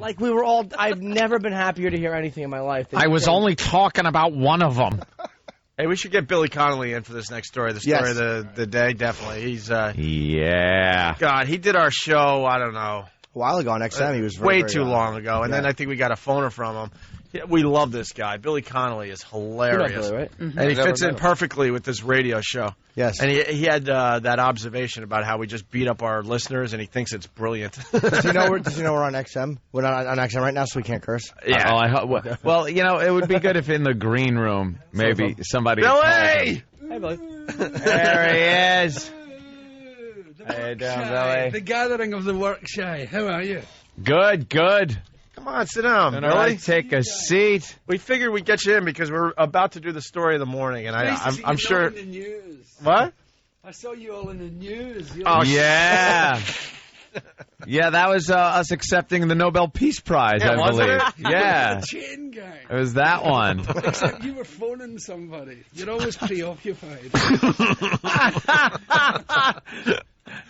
Like we were all. I've never been happier to hear anything in my life. I was only talking about one of them. Hey, we should get Billy Connolly in for this next story. The story of the day, definitely. He's yeah. God, he did our show. I don't know. A while ago on XM, he was way too long ago, and then I think we got a phoner from him. We love this guy. Billy Connolly is hilarious. You know Billy, right? And he fits in perfectly with this radio show. Yes. And he had that observation about how we just beat up our listeners, and he thinks it's brilliant. Does he know we're on XM? We're not on XM right now, so we can't curse? Yeah. Well, it would be good if in the green room, maybe somebody... Billy! Hey, Billy. There he is. How you doing, Billy? The gathering of the work shy. How are you? Good. Come on, sit down, Billy. Take a seat. We figured we'd get you in because we're about to do the story of the morning, and I'm sure... In the news. What? I saw you all in the news. Yeah. Yeah, that was us accepting the Nobel Peace Prize, I believe. Yeah. The chain gang. It was that one. Except you were phoning somebody. You're always preoccupied.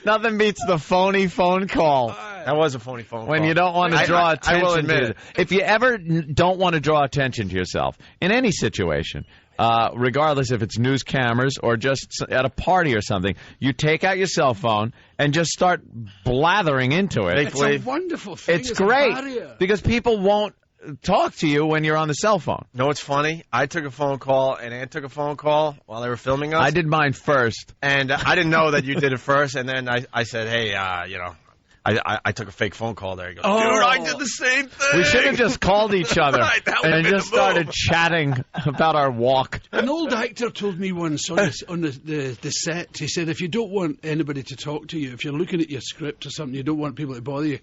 Nothing beats the phony phone call. That was a phony phone call. When you don't want to draw attention. I will admit it. If you ever don't want to draw attention to yourself in any situation, regardless if it's news cameras or just at a party or something, you take out your cell phone and just start blathering into it. It's a wonderful thing. It's great because people won't talk to you when you're on the cell phone. No, it's funny. I took a phone call, and Ann took a phone call while they were filming us. I did mine first. And I didn't know that you did it first, and then I said, hey, I took a fake phone call there. He goes, dude, I did the same thing. We should have just called each other and just started chatting about our walk. An old actor told me once on the set, he said, if you don't want anybody to talk to you, if you're looking at your script or something, you don't want people to bother you,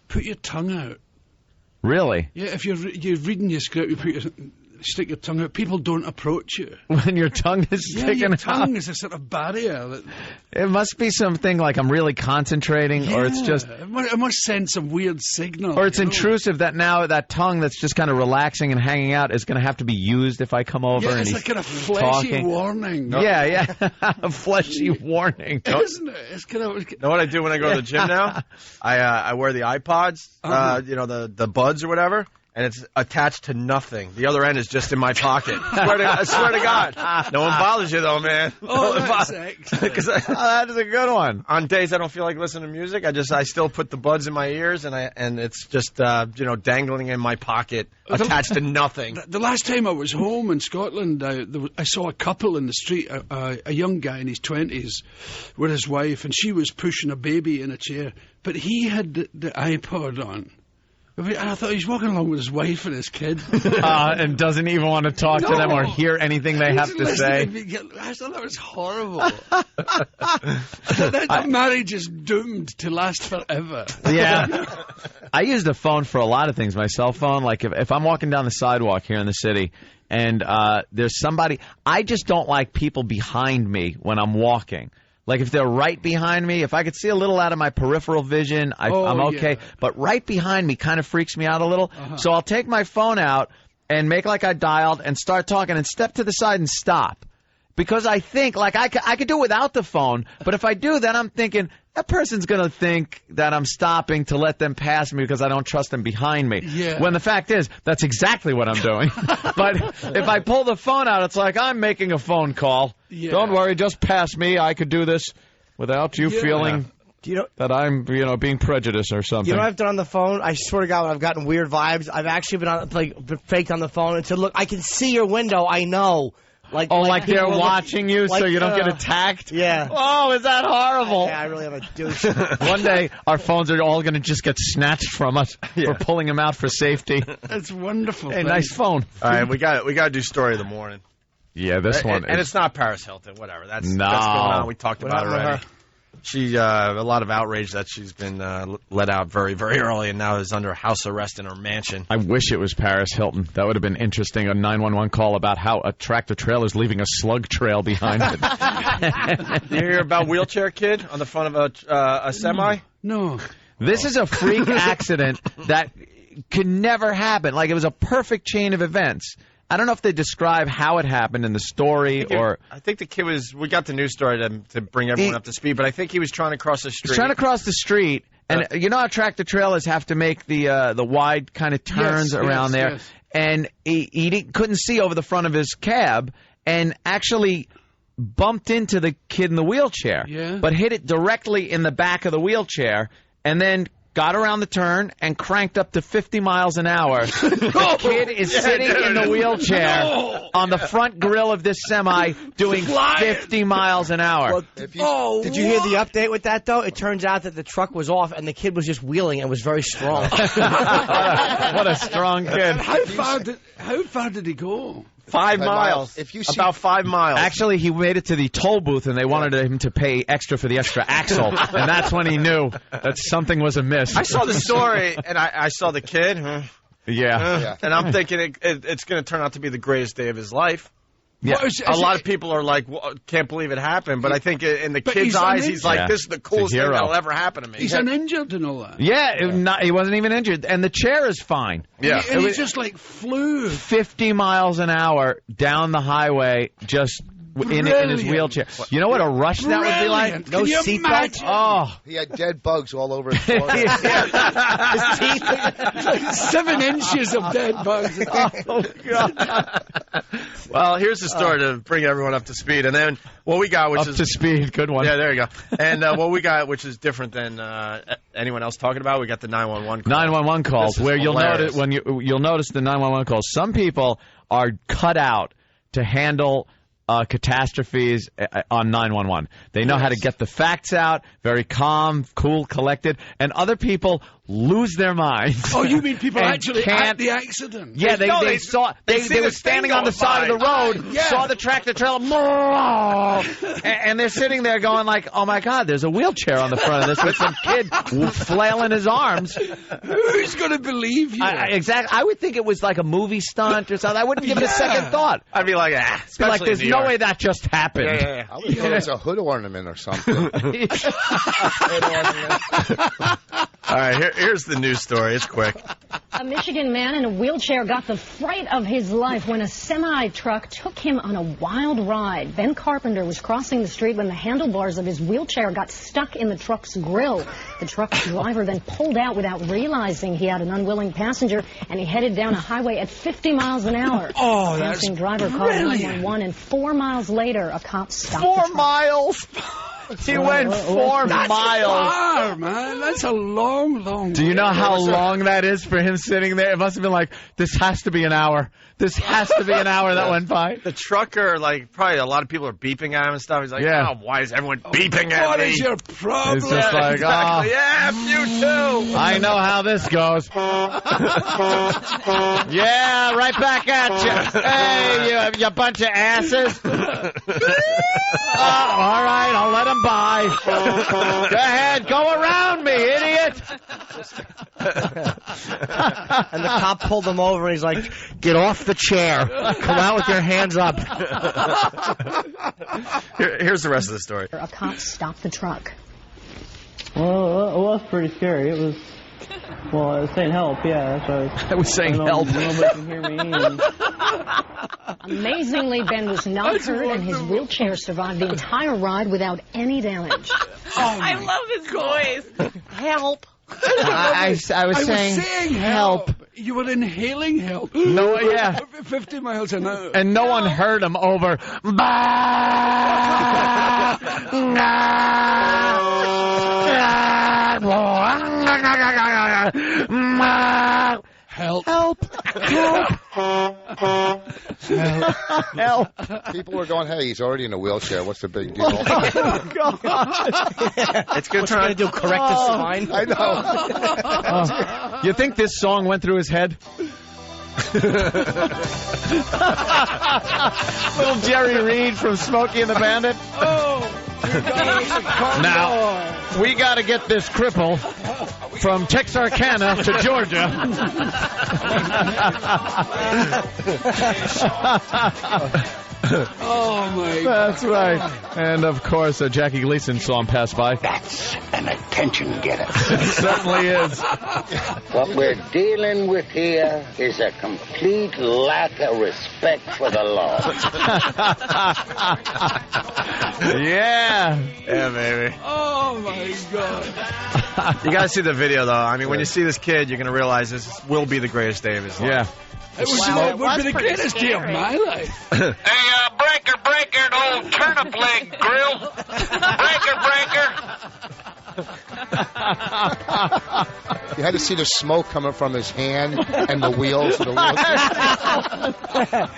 put your tongue out. Really? Yeah, if you're reading your script, stick your tongue out. People don't approach you. When your tongue is sticking your out? tongue is a sort of barrier. It must be something like I'm really concentrating, or it's just... It must send some weird signal. Or it's intrusive that now that tongue that's just kind of relaxing and hanging out is going to have to be used if I come over and it's he's like kind of fleshy talking. warning. Yeah. A fleshy warning. Isn't it? It's kind of... You know what I do when I go to the gym now? I wear the iPods, the buds or whatever, and it's attached to nothing. The other end is just in my pocket. I swear to God. No one bothers you, though, man. Oh, that's excellent. That is a good one. On days I don't feel like listening to music, I still put the buds in my ears, and it's just dangling in my pocket, attached to nothing. The last time I was home in Scotland, I saw a couple in the street, a young guy in his 20s with his wife, and she was pushing a baby in a chair, but he had the iPod on. And I thought he was walking along with his wife and his kid. And doesn't even want to talk to them or hear anything they have to say. I thought that was horrible. that marriage is doomed to last forever. Yeah. I use the phone for a lot of things, my cell phone. Like if I'm walking down the sidewalk here in the city and there's somebody, I just don't like people behind me when I'm walking. Like, if they're right behind me, if I could see a little out of my peripheral vision, I'm okay. Yeah. But right behind me kind of freaks me out a little. So I'll take my phone out and make like I dialed and start talking and step to the side and stop. Because I think, like, I could do it without the phone, but if I do, then I'm thinking, that person's going to think that I'm stopping to let them pass me because I don't trust them behind me. Yeah. When the fact is, that's exactly what I'm doing. But if I pull the phone out, it's like I'm making a phone call. Yeah. Don't worry, just pass me. I could do this without you feeling that I'm, being prejudiced or something. You know what I've done on the phone? I swear to God, when I've gotten weird vibes, I've actually been faked on the phone and said, look, I can see your window, I know. Like they're watching you so you don't get attacked? Yeah. Oh, is that horrible? Yeah, I really have a douche. One day, our phones are all going to just get snatched from us. Yeah. We're pulling them out for safety. That's wonderful. Hey, nice phone. All right, we got to do story of the morning. Yeah, this one. And it's not Paris Hilton, whatever. That's going on. We talked about it already. She, a lot of outrage that she's been let out very, very early and now is under house arrest in her mansion. I wish it was Paris Hilton. That would have been interesting. A 911 call about how a tractor trailer is leaving a slug trail behind it. You hear about Wheelchair Kid on the front of a semi? No. This is a freak accident that could never happen. Like, it was a perfect chain of events. I don't know if they describe how it happened in the story I think the kid we got the news story to bring everyone up to speed, but I think he was trying to cross the street. He was trying to cross the street, And you know how tractor trailers have to make the wide kind of turns around there? Yes. And he couldn't see over the front of his cab and actually bumped into the kid in the wheelchair, but hit it directly in the back of the wheelchair and then got around the turn and cranked up to 50 miles an hour. The kid is sitting in the wheelchair on the front grill of this semi doing 50 miles an hour. Well, did you hear the update with that, though? It turns out that the truck was off and the kid was just wheeling and was very strong. What a strong kid. How far did he go? 5 miles. If you see, About 5 miles. Actually, he made it to the toll booth, and they wanted him to pay extra for the extra axle, and that's when he knew that something was amiss. I saw the story, and I saw the kid. Yeah. And I'm thinking it's going to turn out to be the greatest day of his life. Yeah. A lot of people are like, well, can't believe it happened. But I think in the kid's eyes, he's like, this is the coolest thing that'll ever happen to me. He's uninjured and all that. Yeah, he wasn't even injured. And the chair is fine. Yeah. And he just like flew 50 miles an hour down the highway just in his wheelchair. You know what a rush that would be like? No seatbelt? Oh. He had dead bugs all over his floor. His teeth. 7 inches of dead bugs. Oh, God. Well, here's the story to bring everyone up to speed. And then what we got, which Up is... to speed. Good one. Yeah, there you go. And what we got, which is different than anyone else talking about, we got the 911 calls. 911 calls, where you'll hilarious. notice you'll notice the 911 calls. Some people are cut out to handle catastrophes on 911. They know how to get the facts out, very calm, cool, collected, and other people lose their minds. Oh, you mean people And actually at the accident? Yeah, they were standing on the side of the road, saw the tractor trailer, and they're sitting there going like, "Oh my God, there's a wheelchair on the front of this with some kid flailing his arms." Who's going to believe you? Exactly. I would think it was like a movie stunt or something. I wouldn't give it a second thought. I'd be like, Be like, there's no way that just happened. Yeah. I would think it's a hood ornament or something. All right, here's the news story. It's quick. A Michigan man in a wheelchair got the fright of his life when a semi-truck took him on a wild ride. Ben Carpenter was crossing the street when the handlebars of his wheelchair got stuck in the truck's grill. The truck's driver then pulled out without realizing he had an unwilling passenger, and he headed down a highway at 50 miles an hour. Oh, the that's passing driver called 911, and 4 miles later, a cop stopped. 4 miles. He went 4 miles. far, man. That's a long, long Do you know way. how long that is for him sitting there? It must have been like, this has to be an hour. This has to be an hour that went by. The trucker, like, probably a lot of people are beeping at him and stuff. He's like, Yeah. oh, why is everyone beeping at What me? is your problem? It's just like, Exactly. Yeah, you too. I know how this goes. Yeah, right back at you. Hey, you bunch of asses. All right, I'll let him by. Go ahead, go around me, idiot. And the cop pulled him over and he's like, get off the chair. Come out with your hands up. Here's the rest of the story. A cop stopped the truck. Well, it was pretty scary. It was, well, I was saying help, yeah. That's what I was saying help. Nobody can hear me. And Amazingly, Ben was not hurt, and his wheelchair survived the entire ride without any damage. I love his voice. Help. I was saying help. You were inhaling help. No, yeah. 50 miles an hour. And no one heard him over. Help. Help. People were going, hey, he's already in a wheelchair. What's the big deal? It's going Trying to do correct the spine. I know. You think this song went through his head? Little Jerry Reed from Smokey and the Bandit. Now, we got to get this cripple from Texarkana to Georgia. Oh, my That's right. And, of course, a Jackie Gleason song passed by. That's an attention getter. It certainly is. What we're dealing with here is a complete lack of respect for the law. Yeah. Yeah, baby. Oh, my God. You got to see the video, though. I mean, when you see this kid, you're going to realize this will be the greatest day of his life. Yeah. It would be the greatest day of my life. Hey, breaker, an old turnip leg grill. Breaker. You had to see the smoke coming from his hand and the wheels.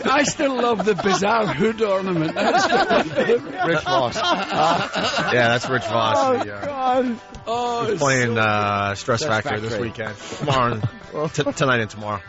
I still love the bizarre hood ornament. Rich Voss. Yeah, that's Rich Voss. Oh, God. Oh, He's playing Stress Factory this weekend. Tomorrow, tonight and tomorrow.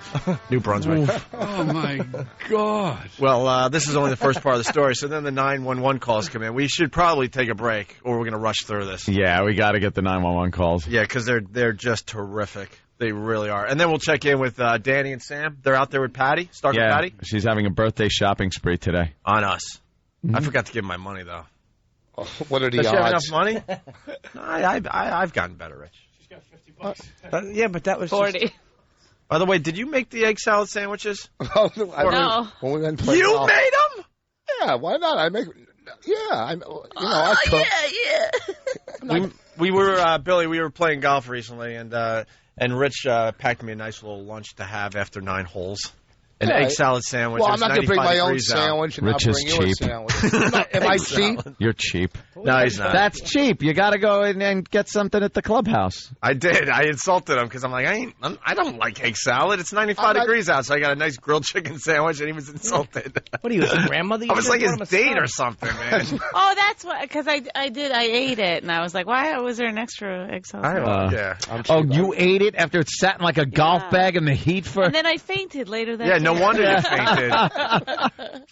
New Brunswick. Oh, my God. Well, this is only the first part of the story, so then the 911 calls come in. We should probably take a break, or we're going to rush through this. Yeah, we got to get the 911 calls. Yeah, because they're just terrific. They really are. And then we'll check in with Danny and Sam. They're out there with Patty. Start with Patty. She's having a birthday shopping spree today. On us. I forgot to give him my money, though. Oh, what are the Does she have odds? enough money? I've gotten better, Rich. She's got $50. Yeah, but that was 40. just- By the way, did you make the egg salad sandwiches? No. When we went and played You golf. made them? Yeah, why not? I make. Yeah, I cook. We were Billy. We were playing golf recently, and Rich packed me a nice little lunch to have after 9 holes. An egg salad sandwich. Well, I'm not going to bring my own degrees out. sandwich and Rich I'll is bring you a cheap. sandwich. Am I cheap? You're cheap. No, he's not. That's cheap. You got to go in and get something at the clubhouse. I did. I insulted him because I'm like, I don't like egg salad. It's 95 degrees out, so I got a nice grilled chicken sandwich, and he was insulted. What are you, his grandmother? I was like his date or something, man. Oh, that's what, because I ate it, and I was like, why was there an extra egg salad? Yeah. Oh, you ate it after it sat in like a golf bag in the heat for... And then I fainted later that Yeah, day. no wonder you fainted.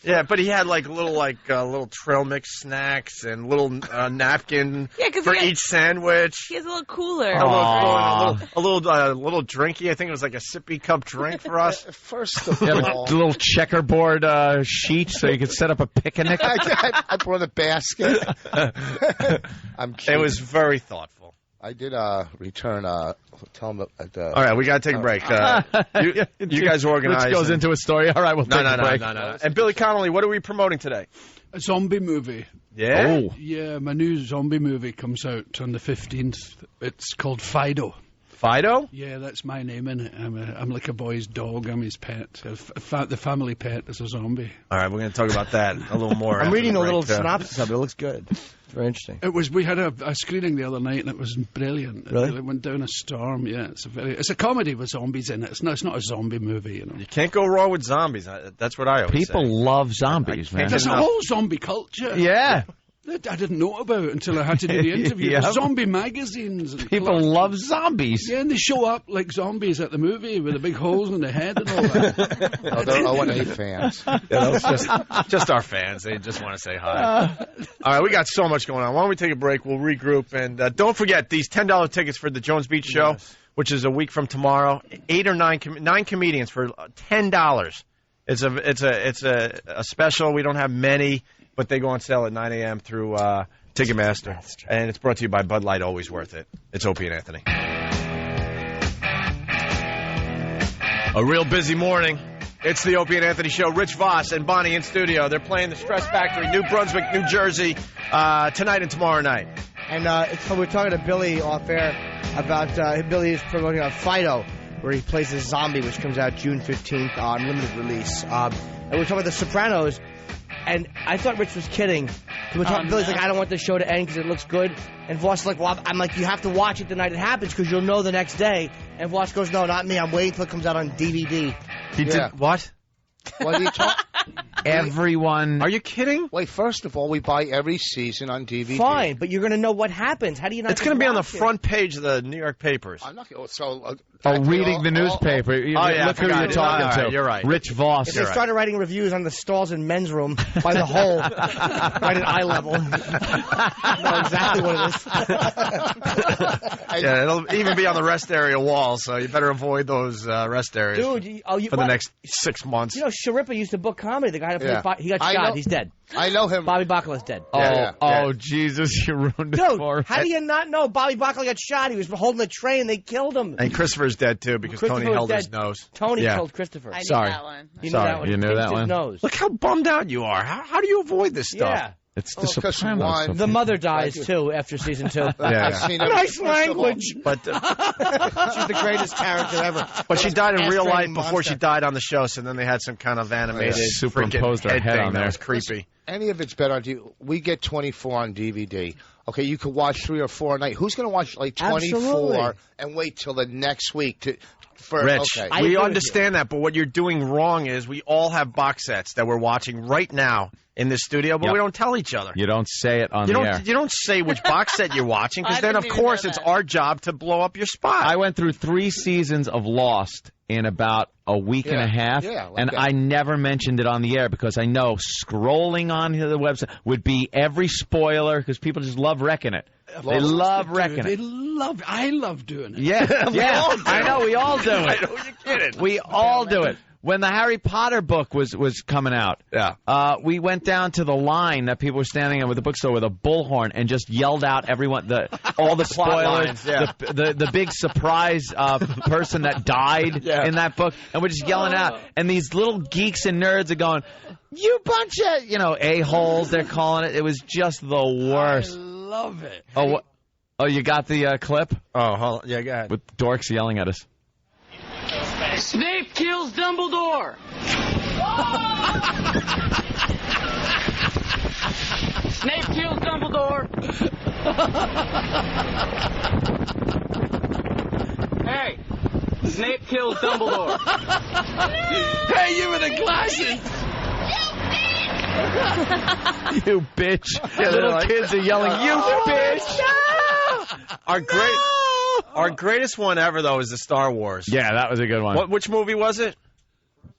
Yeah, but he had like little trail mix snacks and little napkin for each sandwich. He has a little cooler. A little drinky. I think it was like a sippy cup drink for us. First of You have all, a little checkerboard sheet so you could set up a picnic. I brought a basket. I'm kidding. It was very thoughtful. I did return. Tell him at the. All right, we got to take a break. You guys organize. Rich goes into a story. All right, we'll take a break. No. And Billy Connolly, what are we promoting today? A zombie movie. Yeah? Oh. Yeah, my new zombie movie comes out on the 15th. It's called Fido. Fido? Yeah, that's my name in it. I'm like a boy's dog. I'm his pet. The family pet is a zombie. All right, we're going to talk about that a little more. I'm after reading the a break, little too. synopsis of it. It looks good. It's very interesting. We had a screening the other night and it was brilliant. Really? It went down a storm. Yeah, it's a comedy with zombies in it. It's not a zombie movie, you know. You can't go wrong with zombies. That's what I always People say. love zombies, man. There's a whole zombie culture. Yeah. That I didn't know about until I had to do the interview. Yep. There's zombie magazines. And People love zombies. Yeah, and they show up like zombies at the movie with the big holes in their head and all that. Oh, they're O&A fans. Yeah, that's just our fans. They just want to say hi. All right, we got so much going on. Why don't we take a break? We'll regroup. And don't forget, these $10 tickets for the Jones Beach show, which is a week from tomorrow. 8 or 9 comedians for $10. It's a special. We don't have many, but they go on sale at 9 a.m. through Ticketmaster. And it's brought to you by Bud Light, always worth it. It's Opie and Anthony. A real busy morning. It's the Opie and Anthony Show. Rich Voss and Bonnie in studio. They're playing the Stress Factory, New Brunswick, New Jersey, tonight and tomorrow night. And we're talking to Billy off air about Billy is promoting a Fido, where he plays a zombie, which comes out June 15th on limited release. And we're talking about The Sopranos. And I thought Rich was kidding. Billy's like, I don't want the show to end because it looks good. And Voss is like, well, I'm like, you have to watch it the night it happens because you'll know the next day. And Voss goes, no, not me. I'm waiting till it comes out on DVD. He did what? What are you talking? Everyone. Are you kidding? Wait, first of all, we buy every season on DVD. Fine, but you're going to know what happens. How do you not? It's going to be on the front page of the New York papers. I'm not. So. Reading the newspaper. Look who you're talking to. You're right. Rich Voss. If they started writing reviews on the stalls in men's room by the hole, right at eye level, know exactly what it is. Yeah, it'll even be on the rest area wall, so you better avoid those rest areas Dude, for the next 6 months. You know, Sharippa used to book comedy. The guy tried to play. He got shot. He's dead. I know him. Bobby Bacala's dead. Oh, Jesus, you ruined it for Dude, how do you not know? Bobby Bacala got shot. He was holding a tray and they killed him. And Christopher's dead, too, because Tony held his nose. Tony killed Christopher. I knew Sorry. that one. You knew that one? Nose. Look how bummed out you are. How do you avoid this stuff? Yeah. It's the Sopranos. The mother dies, too, after season 2. Nice language. But she's the greatest character ever. But she died in real life before she died on the show, so then they had some kind of animated superimposed her head on there. That was creepy. Any of it's better on DVD. We get 24 on DVD. Okay, you could watch 3 or 4 a night. Who's going to watch like 24 Absolutely. and wait till the next week to? Rich, okay. we understand that, but what you're doing wrong is we all have box sets that we're watching right now in this studio, but we don't tell each other. You don't say it on the air. You don't say which box set you're watching, because then, of course, it's our job to blow up your spot. I went through 3 seasons of Lost in about a week and a half, and I never mentioned it on the air because I know scrolling on the website would be every spoiler because people just love wrecking it. They love wrecking it. I love doing it. Yeah, I know. We all do it. I know you're kidding. We all do it. When the Harry Potter book was coming out, we went down to the line that people were standing in with the bookstore with a bullhorn and just yelled out all the spoilers, the big surprise person that died in that book, and we're just yelling out. And these little geeks and nerds are going, "You bunch of a-holes," they're calling it. It was just the worst. I love it. Oh, you got the clip? Oh, hold on. Yeah, go ahead. With dorks yelling at us. Snape kills Dumbledore. Snape kills Dumbledore. Hey, Snape kills Dumbledore. Hey, you with the glasses. You bitch. Little kids are yelling, "You bitch!" No! Our greatest one ever, though, is the Star Wars. Yeah, that was a good one. Which movie was it?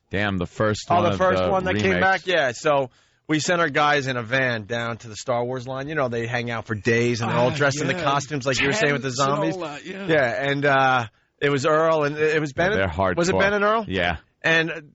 Damn, the first one. Oh, the first one that remakes. came back? Yeah, so we sent our guys in a van down to the Star Wars line. You know, they hang out for days, and they're all dressed in the costumes like you were saying with the zombies. And it was Earl, and it was Ben. They're hardcore. Was it Ben and Earl? Yeah. And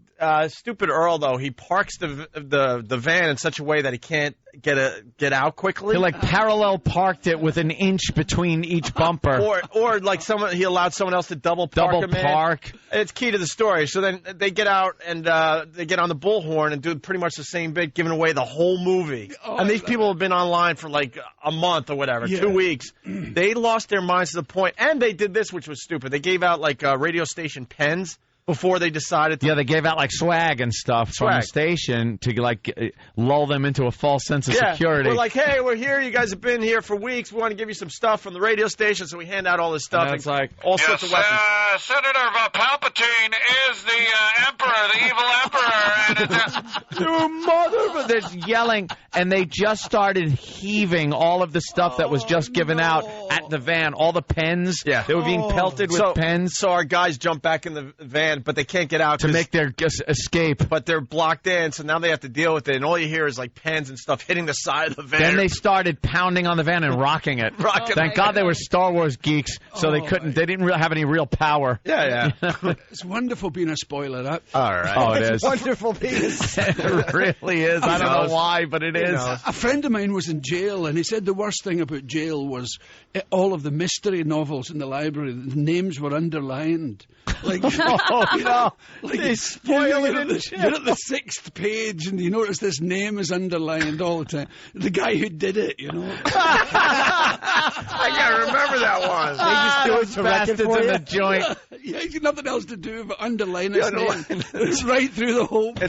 stupid Earl, though, he parks the van in such a way that he can't get out quickly. He parallel parked it with an inch between each bumper. Or like he allowed someone else to double park. It's key to the story. So then they get out and they get on the bullhorn and do pretty much the same bit, giving away the whole movie. And these people have been online for like a month or whatever, 2 weeks. They lost their minds to the point, and they did this, which was stupid. They gave out like radio station pens before they decided to... Yeah, they gave out like swag and stuff from the station to lull them into a false sense of security. We're like, hey, we're here. You guys have been here for weeks. We want to give you some stuff from the radio station, so we hand out all this stuff. And it's like all sorts of weapons. Senator Palpatine is the emperor, the evil emperor. And your mother! They're yelling, and they just started heaving all of the stuff that was just given out at the van. All the pens. Yeah. They were being pelted with pens. So our guys jump back in the van, but they can't get out to make their escape. But they're blocked in, so now they have to deal with it. And all you hear is like pens and stuff hitting the side of the van. Then they started pounding on the van and rocking it. Thank God they were Star Wars geeks, so they couldn't. They didn't have any real power. Yeah. It's wonderful being a spoiler. All right. Oh, it is. It's wonderful being It really is. I don't know why, but it is. A friend of mine was in jail, and he said the worst thing about jail was all of the mystery novels in the library. The names were underlined. Like, they spoil it. You're at the 6th page, and you notice this name is underlined all the time. The guy who did it, I can't remember that one. They just do it to bastards in the joint. Yeah, he's got nothing else to do but underline his name. It's right through the whole book.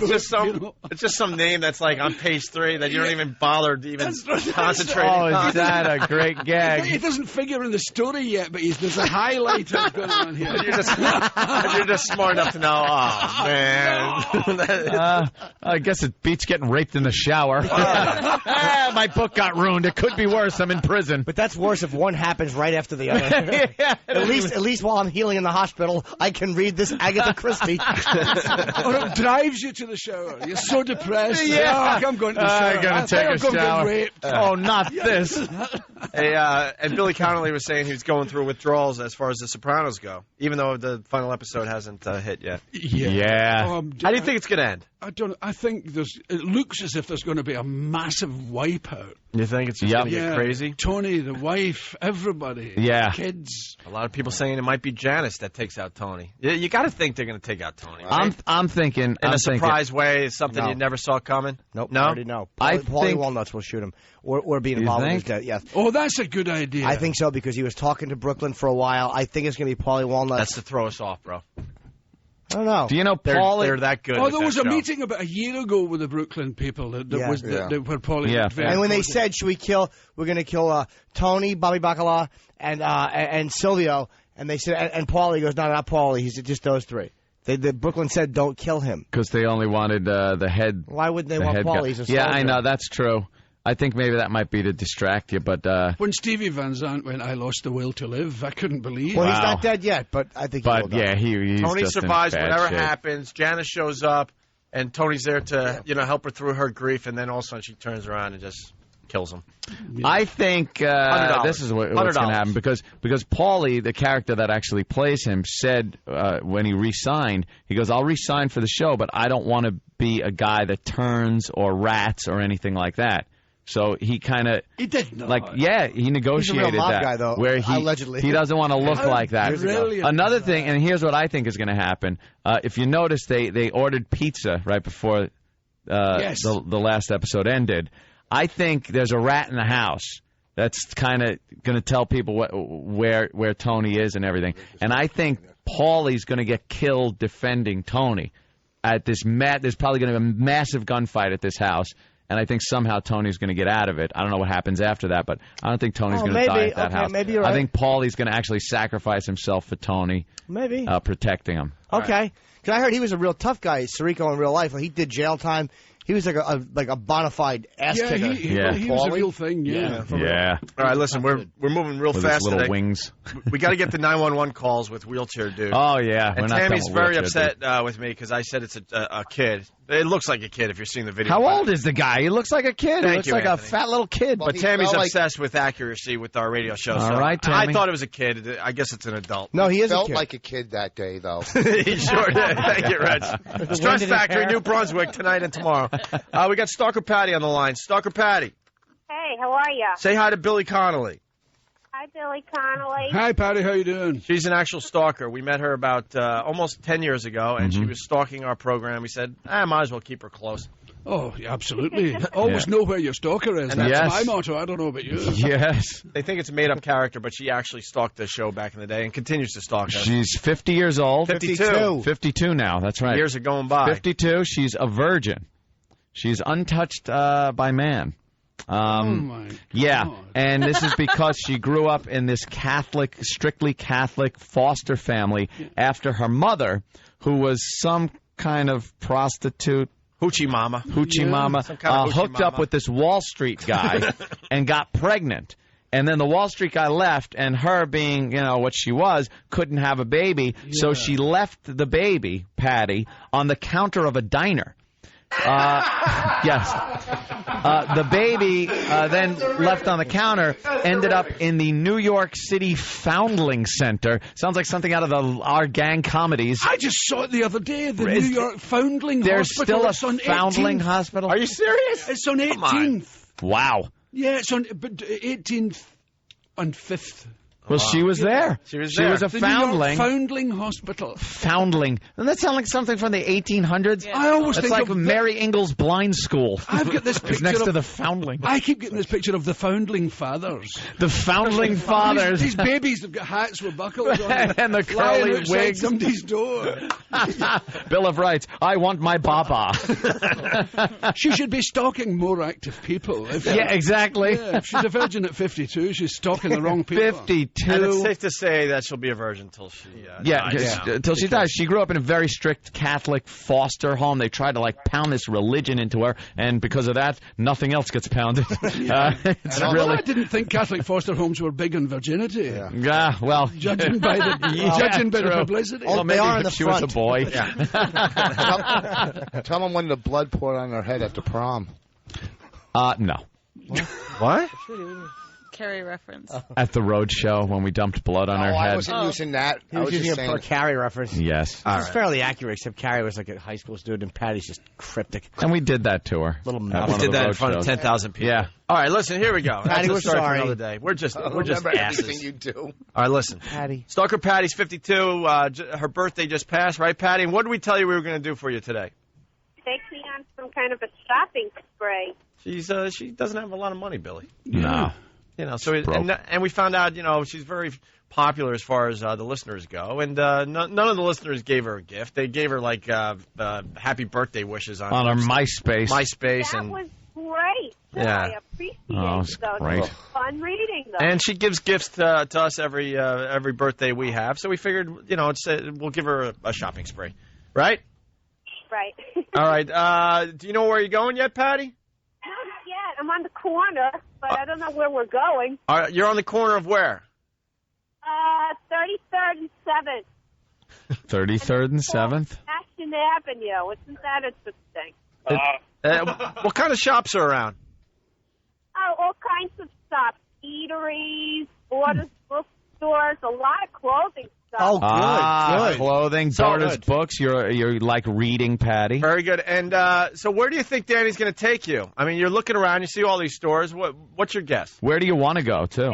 It's just some name that's like on page 3 that you don't even bother to even concentrate on. Oh, is that a great gag? It doesn't figure in the story yet, but there's a highlighter going on here. You're just smart enough to know, oh, man. I guess it beats getting raped in the shower. My book got ruined. It could be worse. I'm in prison. But that's worse if one happens right after the other. At least while I'm healing in the hospital. hospital, I can read this Agatha Christie. Or it drives you to the shower. You're so depressed. Yeah. Oh, I'm going to the shower. I'm going to take a shower. Get raped. Oh, not this. Hey, and Billy Connolly was saying he was going through withdrawals as far as The Sopranos go, even though the final episode hasn't hit yet. Yeah. How do you think it's going to end? I don't. I think it looks as if there's going to be a massive wipeout. You think it's just going to get crazy? Tony, the wife, everybody. Yeah. The kids. A lot of people saying it might be Janice that takes out Tony. You got to think they're going to take out Tony. Right? I'm thinking in a surprise way, something No. you never saw coming. Nope. No, I already know. I Paulie think- Walnuts will shoot him, or be You involved in his think? death. Yes. Oh, that's a good idea. I think so because he was talking to Brooklyn for a while. I think it's going to be Paulie Walnuts. that's to throw us off, bro. I don't know. Do you know They're Paulie? that good. Oh, with there that was a show. meeting about a year ago with the Brooklyn people that Yeah. was Yeah. where Paulie. Yeah. was very And when they close. said, "Should we kill?" We're going to kill Tony, Bobby Bacala, and Silvio, and they said, and Paulie goes, "No, not Paulie. He's just those three." The Brooklyn said, "Don't kill him." Because they only wanted the head. Why wouldn't they the want head Paulie? guy. He's a Yeah, soldier. I know. That's true. I think maybe that might be to distract you, but When Stevie Van Zandt went, "I lost the will to live," I couldn't believe. Well, it. he's Wow. not dead yet, but I think he will die. yeah, he's Tony just in survives bad whatever shape. happens. Janice shows up, and Tony's there to help her through her grief, and then all of a sudden she turns around and just kills him. I think $100. this is what's going to happen because Paulie, the character that actually plays him, said when he re-signed, he goes, "I'll re-sign for the show, but I don't want to be a guy that turns or rats or anything like that." So he kind of He did not. he negotiated mob that guy, though, where he allegedly. he doesn't want to look How like that. brilliant Another is thing, that? and here's what I think is going to happen. If you notice, they ordered pizza right before Yes. the last episode ended. I think there's a rat in the house that's kind of going to tell people where Tony is and everything. And I think Paulie's going to get killed defending Tony at this there's probably going to be a massive gunfight at this house. And I think somehow Tony's going to get out of it. I don't know what happens after that, but I don't think Tony's going to die at that okay, house. maybe you're right. I think Paulie's going to actually sacrifice himself for Tony, Maybe. protecting him. Okay. Because I heard he was a real tough guy, Sirico, in real life. He did jail time. He was like a bona fide ass Yeah, kicker. he was a real thing. Yeah. Yeah. All right, listen, we're moving real With fast his little today. wings. We got to get the 911 calls with wheelchair dude. Oh, yeah. And Tammy's very upset with me because I said it's a kid. It looks like a kid if you're seeing the video. How old is the guy? He looks like a kid. He Thank looks you, like Anthony. a fat little kid. But he Tammy's felt like- obsessed with accuracy with our radio show. All so right, I Tammy. thought it was a kid. I guess it's an adult. No, he is a Felt kid. like a kid that day, though. He sure did. Thank you, Reg. Stress wind in his Factory, hair. New Brunswick, tonight and tomorrow. We got Stalker Patty on the line. Stalker Patty, Hey, how are ya? say hi to Billy Connolly. Hi, Billy Connolly. Hi, Patty. How you doing? She's an actual stalker. We met her about almost 10 years ago, and she was stalking our program. We said, I might as well keep her close. Oh, yeah, absolutely. Always know where your stalker is. And That's yes. my motto. I don't know about you. Yes. They think it's a made-up character, but she actually stalked the show back in the day and continues to stalk us. She's 50 years old. 52. 52 now. That's right. Years are going by. 52. She's a virgin. She's untouched by man. Oh, my God. Yeah, and this is because she grew up in this Catholic, strictly Catholic foster family after her mother, who was some kind of prostitute, Hoochie Mama. Mama, Some kind of hoochie hooked up mama. with this Wall Street guy and got pregnant. And then the Wall Street guy left, and her being, what she was, couldn't have a baby, so she left the baby, Patty, on the counter of a diner. Yes. The baby then left on the counter, ended up in the New York City Foundling Center. Sounds like something out of our gang comedies. I just saw it the other day. The New York Foundling There's Hospital. still a It's on Foundling 18th. Hospital? Are you serious? It's on Come on. 18th. Wow. Yeah, it's on 18th and 5th. Well, she was there. She was She there. was a The New York foundling. Foundling Hospital. Foundling. Doesn't that sound like something from the 1800s? I always It's think like of Mary Ingalls Blind School. I've got this It's picture next of, to the Foundling. I keep getting this picture of the Foundling Fathers. The Foundling Fathers. These babies have got hats with buckles on them. And the flying curly outside wigs. somebody's door. Bill of Rights. I want my Baba. She should be stalking more active people. Yeah, exactly. Yeah, if she's a virgin at 52, she's stalking the wrong people. 52. 52. And it's safe to say that she'll be a virgin until she dies. Until she dies. She grew up in a very strict Catholic foster home. They tried to pound this religion into her, and because of that, nothing else gets pounded. I didn't think Catholic foster homes were big on virginity. Yeah, well, judging by the publicity. Well, maybe if she was a boy. Tell them when the blood poured on her head at the prom. No. What? Carrie reference. At the road show when we dumped blood on her head. I wasn't using that. He was using a Carrie reference. Yes. It's fairly accurate, except Carrie was like a high school student, and Patty's just cryptic. And we did that to her. Little we did that in front of 10,000 people. Yeah. All right, listen, here we go. Patty, That's we're a story sorry. for another day. We're just asses. Everything you do. All right, listen. Patty. Stalker Patty's 52. Her birthday just passed, right, Patty? And what did we tell you we were going to do for you today? Take me on some kind of a shopping spree. She doesn't have a lot of money, Billy. No. You know, so and we found out, she's very popular as far as the listeners go, and none of the listeners gave her a gift. They gave her happy birthday wishes on her MySpace. That was great. Yeah. I appreciate it's those. great. It was fun reading them. And she gives gifts to us every birthday we have, so we figured, we'll give her a shopping spree, right? Right. All right. Do you know where you're going yet, Patty? Not yet. I'm on the corner, but I don't know where we're going. You're on the corner of where? 33rd and 7th. 33rd and 7th? Ashton Avenue. Isn't that interesting? What kind of shops are around? Oh, all kinds of stuff. Eateries, bookstores, a lot of clothing stuff. Oh, good. Clothing, Borders, books. You're like reading, Patty. Very good. And so where do you think Danny's going to take you? I mean, you're looking around, you see all these stores. What's your guess? Where do you want to go, too?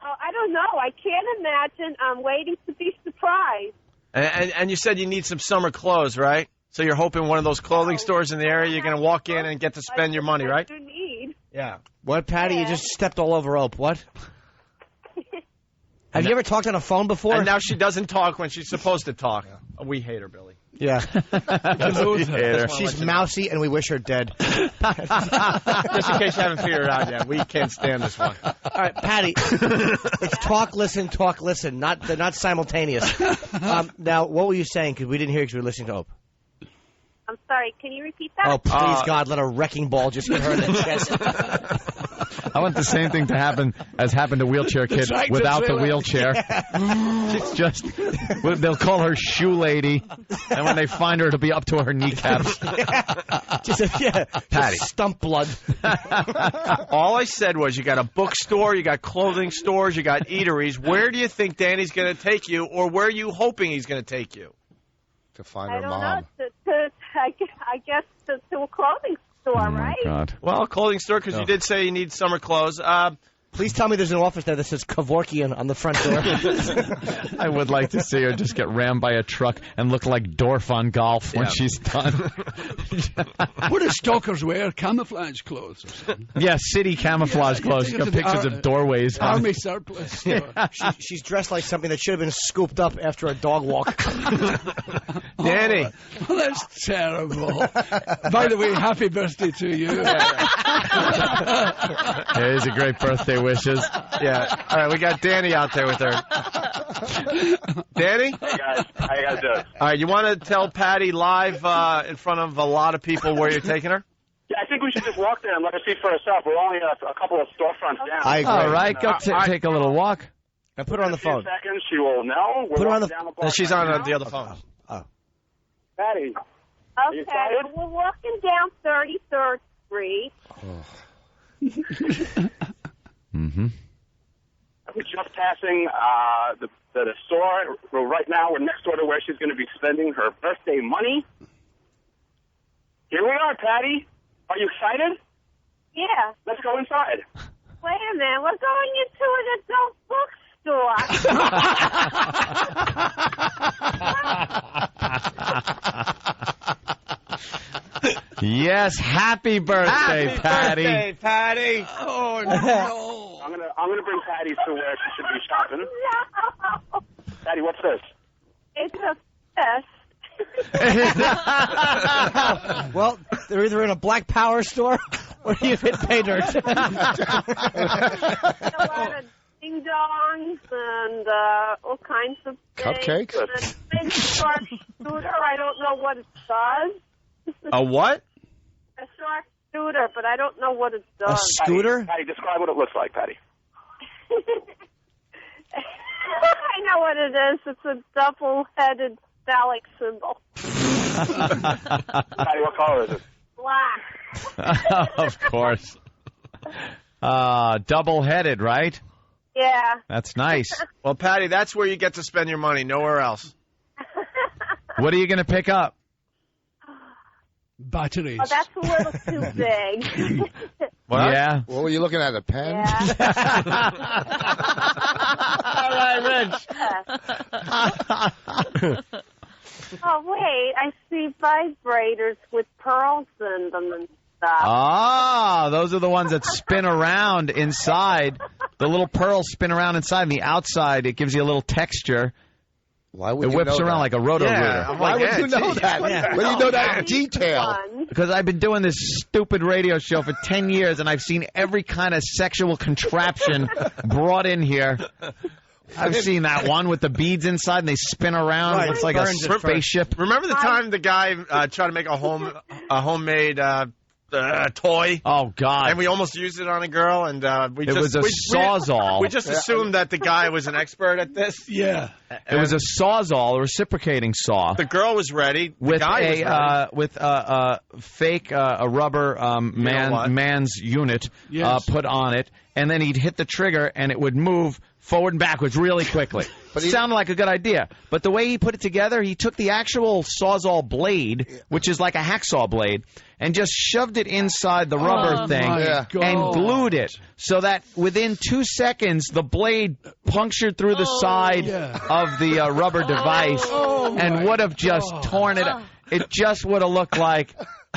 Oh, I don't know. I can't imagine. I'm waiting to be surprised. And you said you need some summer clothes, right? So you're hoping one of those clothing stores in the area, you're going to walk in and get to spend your money, right? I do need. Yeah. What, Patty? You just stepped all over Ope. What? Have you ever talked on a phone before? And now she doesn't talk when she's supposed to talk. Yeah. We hate her, Billy. Yeah. We hate her. She's mousy, and we wish her dead. Just in case you haven't figured it out yet, we can't stand this one. All right, Patty. It's talk, listen, not simultaneous. Now, what were you saying? Because we didn't hear you because we were listening to Ope. I'm sorry. Can you repeat that? Oh, please, God, let a wrecking ball just hit her in the chest. I want the same thing to happen as happened to Wheelchair Kid without the wheelchair. She's just, they'll call her Shoe Lady, and when they find her, it'll be up to her kneecaps. Patty. Stump blood. All I said was you got a bookstore, you got clothing stores, you got eateries. Where do you think Danny's going to take you, or where are you hoping he's going to take you? To find her mom. I guess to a clothing store, right? God. Well, a clothing store, because you did say you need summer clothes. Please tell me there's an office there that says Kevorkian on the front door. I would like to see her just get rammed by a truck and look like Dorf on golf when she's done. What do stalkers wear? Camouflage clothes or something? Yeah, city camouflage clothes. She's got pictures of doorways. Army surplus store. She's dressed like something that should have been scooped up after a dog walk. Danny. Oh, that's terrible. By the way, happy birthday to you. Here's a great birthday wishes. Yeah. All right, we got Danny out there with her. Danny? Hey, guys. How you guys doing? All right, you want to tell Patty live in front of a lot of people where you're taking her? Yeah, I think we should just walk there and let her see for herself. We're only a couple of storefronts down. I agree. All right, go take a little walk. And put her on the phone. In a few seconds, she will know. Put her on the phone. She's on the other phone. Oh. Patty. Okay, we're walking down 33rd Street. Mm-hmm. We're just passing the store. Well, right now, we're next door to where she's going to be spending her birthday money. Here we are, Patty. Are you excited? Yeah. Let's go inside. Wait a minute. We're going into an adult bookstore. Yes, happy birthday, Patty. Happy birthday, Patty. Oh, no. I'm gonna bring Patty to where she should be shopping. No. Patty, what's this? It's a fist. Well, they're either in a Black Power store or you've hit pay dirt. A lot of ding-dong dongs and all kinds of things. Cupcakes? And a big sharp scooter. I don't know what it does. A what? A sharp scooter, but I don't know what it A does. scooter? Patty, describe what it looks like, Patty. I know what it is. It's a double-headed phallic symbol. Patty, what color is it? Black. Of course. Double-headed, right? Yeah. That's nice. Well, Patty, that's where you get to spend your money. Nowhere else. What are you going to pick up? Batteries. Oh, that's a little too big. What? Yeah. What were you looking at? A pen? All right, Rich. Oh, wait. I see vibrators with pearls in them and stuff. Ah, those are the ones that spin around inside. The little pearls spin around inside, and the outside, it gives you a little texture. Why would it you whips know around that? like a roto-rooter. I'm Why like, would you know that? Why do you know that in detail? Because I've been doing this stupid radio show for 10 years, and I've seen every kind of sexual contraption brought in here. I've seen that one with the beads inside, and they spin around. Right, It's like a burns it spaceship. Remember the time the guy tried to make a homemade toy? Oh, God. And we almost used it on a girl, and It was a Sawzall. We just assumed that the guy was an expert at this. Yeah. It was a Sawzall, a reciprocating saw. The girl was ready. The With guy was ready. with a fake rubber man's unit Yes. put on it, and then he'd hit the trigger, and it would move forward and backwards really quickly. But sounded like a good idea. But the way he put it together, he took the actual Sawzall blade, which is like a hacksaw blade, and just shoved it inside the rubber thing my God. and glued it so that within 2 seconds the blade punctured through the side of the rubber device and would have just torn it up. It just would have looked like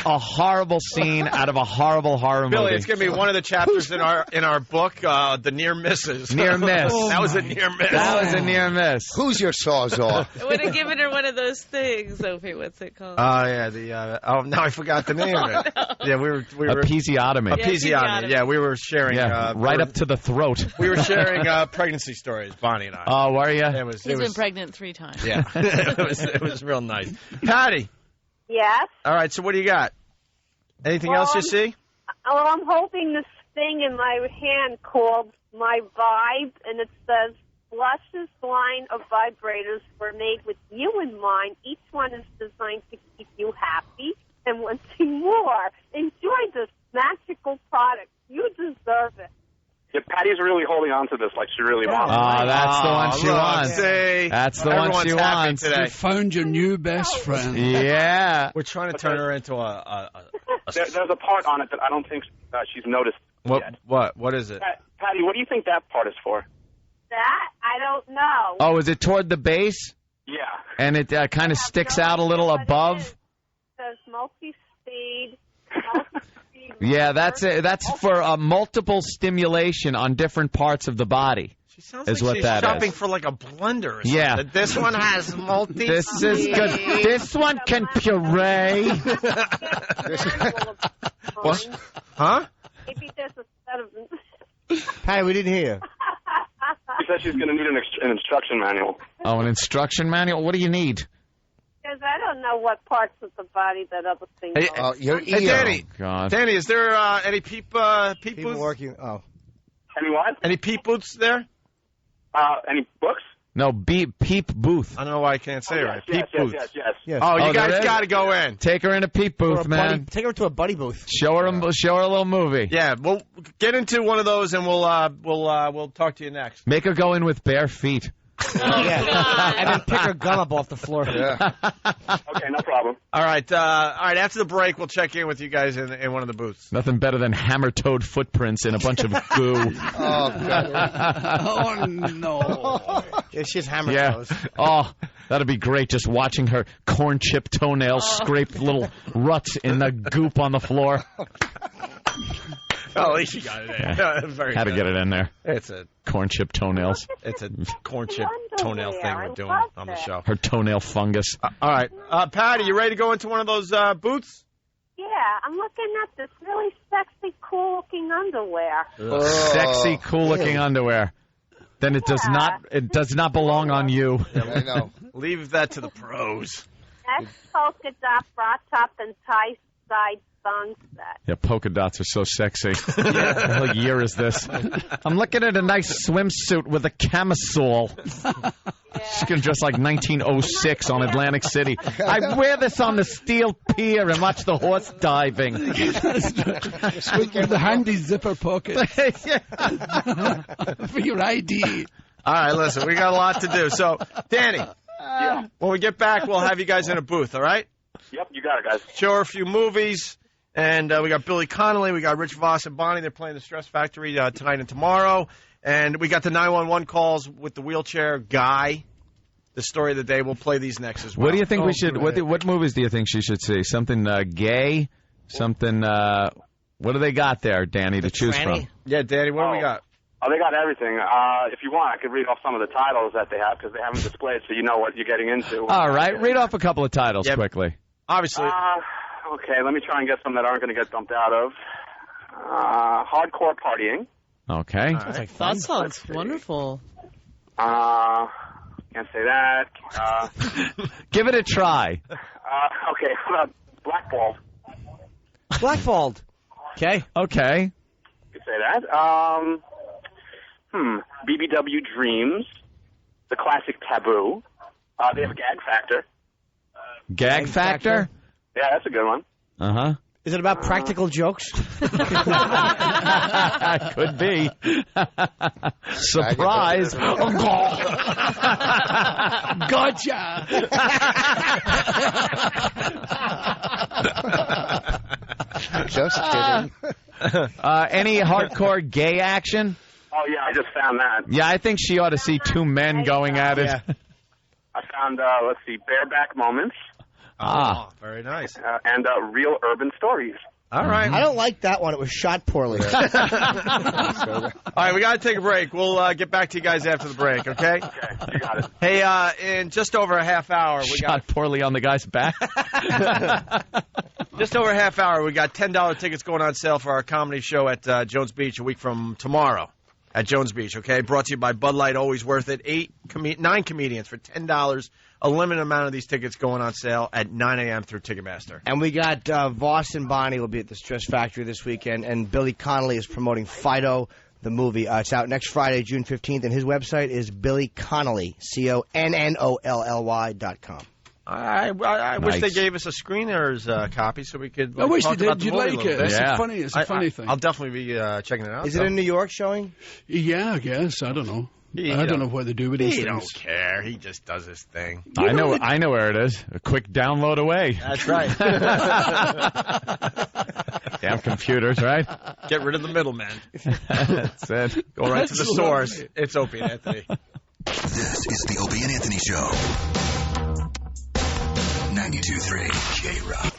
a horrible scene out of a horrible horror Billy, movie. it's going to be one of the chapters in our book, The Near Misses. Near miss. That was a near miss. That was a near miss. Who's your Sawzall? I would have given her one of those things, Opie. What's it called? Oh, yeah. Now I forgot the name of it. Yeah, we were Episiotomy. Episiotomy. Yeah, we were sharing. Right up to the throat. We were sharing pregnancy stories, Bonnie and I. Oh, were you? He's been pregnant 3 times. Yeah, it was real nice. Patty. Yes? All right, so what do you got? Anything else you see? Well, I'm holding this thing in my hand called My Vibe, and it says, Lush's line of vibrators were made with you in mind. Each one is designed to keep you happy and wanting more. Enjoy this magical product. You deserve it. Yeah, Patty's really holding on to this like she really wants. Oh, that's the one she look, wants. see? That's the one Everyone's she happy wants. today. You found your new best friend. Yeah. We're trying to turn her into There's a part on it that I don't think she's noticed yet. What is it? Patty, what do you think that part is for? That? I don't know. Oh, is it toward the base? Yeah. And it kind of sticks out a little above? It says multi-speed. Yeah, that's it. That's for multiple stimulation on different parts of the body. She sounds is like what she's that shopping is. for like a blender or something. Yeah. This one has multi. This is good. This one can puree. What? Huh? Maybe there's a set of... Patty, we didn't hear you. She said she's going to need an instruction manual. Oh, an instruction manual? What do you need? Because I don't know what parts of the body that other thing Hey, are. Your ear. Hey, Danny. Oh, God. Danny, is there any peep People booths? working. Oh. Any what? Any peep booths there? Any books? No, peep booth. I don't know why I can't say it right. Yes, Peep booths. yes. Oh, Oh, you there guys is? got to go in. Take her in a peep Or booth, a buddy- man. Take her to a buddy booth. Show her a little movie. Yeah, we'll get into one of those and we'll talk to you next. Make her go in with bare feet. Yeah. And then pick her gum up off the floor. Yeah. Okay, no problem. All right. After the break, we'll check in with you guys in one of the booths. Nothing better than hammer-toed footprints in a bunch of goo. Oh, God. Oh, no. Yeah, she's hammer Yeah. toes. Oh, that'd be great. Just watching her corn chip toenails scrape little ruts in the goop on the floor. Oh, at least you got it in. Yeah. Very Had to good. get it in there. It's a Corn chip toenails. corn chip toenail thing we're doing on the show. Her toenail fungus. All right. Patty, you ready to go into one of those booths? Yeah, I'm looking at this really sexy, cool-looking underwear. Sexy, cool-looking underwear. then it does not belong on you. I know. Leave that to the pros. That's polka dot, bra top, and tie side sunset. Yeah, polka dots are so sexy. What year is this? I'm looking at a nice swimsuit with a camisole. She's going to dress like 1906 on Atlantic City. I wear this on the steel pier and watch the horse diving. With the handy zipper pocket. For your ID. All right, listen, we got a lot to do. So, Danny, when we get back, we'll have you guys in a booth, all right? Yep, you got it, guys. Show her a few movies. And we got Billy Connolly, we got Rich Voss and Bonnie. They're playing the Stress Factory tonight and tomorrow. And we got the 911 calls with the wheelchair guy. The story of the day. We'll play these next as well. What do you think we should? What movies do you think she should see? Something gay? Something? What do they got there, Danny, to choose from? Yeah, Danny, what do we got? Oh, they got everything. If you want, I could read off some of the titles that they have because they haven't displayed, so you know what you're getting into. All right, read off a couple of titles quickly. Obviously. Okay, let me try and get some that aren't going to get dumped out of. Hardcore partying. Okay. Right. That sounds wonderful. Can't say that. Give it a try. Okay, how about Blackballed? Blackballed. Okay. Okay. You could say that. BBW Dreams. The classic Taboo. They have Gag Factor. Gag Factor? Yeah, that's a good one. Uh-huh. Is it about practical jokes? Could be. Surprise. Gotcha. Just kidding. Any hardcore gay action? Oh, yeah, I just found that. Yeah, I think she ought to see two men going at it. I found, let's see, Bareback Moments. Ah, very nice. And Real Urban Stories. All right. I don't like that one. It was shot poorly. All right, we got to take a break. We'll get back to you guys after the break, okay? Okay, you got it. Hey, in just over a half hour, we Shot poorly on the guy's back. Just over a half hour, we got $10 tickets going on sale for our comedy show at Jones Beach a week from tomorrow at Jones Beach, okay? Brought to you by Bud Light, always worth it. 9 comedians for $10. A limited amount of these tickets going on sale at 9 a.m. through Ticketmaster. And we got Voss and Bonnie will be at the Stress Factory this weekend, and Billy Connolly is promoting Fido, the movie. It's out next Friday, June 15th, and his website is Billy Connolly, CONNOLLY.com. I wish they gave us a screener's copy so we could I wish talk they about did. the You'd movie like a it. little bit. It's a funny thing. I'll definitely be checking it out. Is it in New York showing? Yeah, I guess. I don't know. I don't know what they do with these He things. don't care. He just does his thing. I know where it is. A quick download away. That's right. Damn computers, right? Get rid of the middleman. That's it. Go right to the source. It's Opie and Anthony. This is the Opie and Anthony Show. 92.3 K-Rock.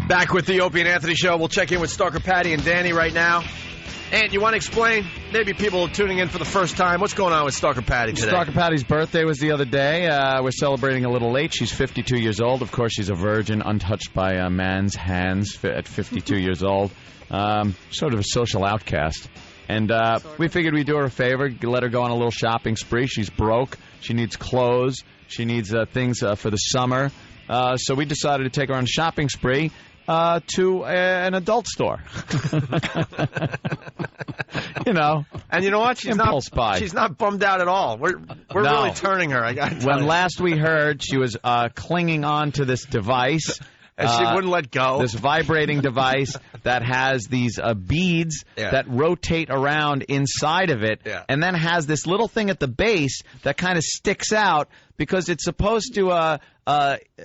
Back with the Opie and Anthony Show. We'll check in with Stalker Patty and Danny right now. And you want to explain? Maybe people tuning in for the first time. What's going on with Stalker Patty today? Stalker Patty's birthday was the other day. We're celebrating a little late. She's 52 years old. Of course, she's a virgin, untouched by a man's hands at 52 years old. Sort of a social outcast. And we figured we'd do her a favor, let her go on a little shopping spree. She's broke. She needs clothes. She needs things for the summer. So we decided to take her on a shopping spree to an adult store. You know. And you know what? She's impulse buy. She's not bummed out at all. We're really turning her. I got when last we heard, she was clinging on to this device. And she wouldn't let go. This vibrating device that has these beads that rotate around inside of it, and then has this little thing at the base that kind of sticks out because it's supposed to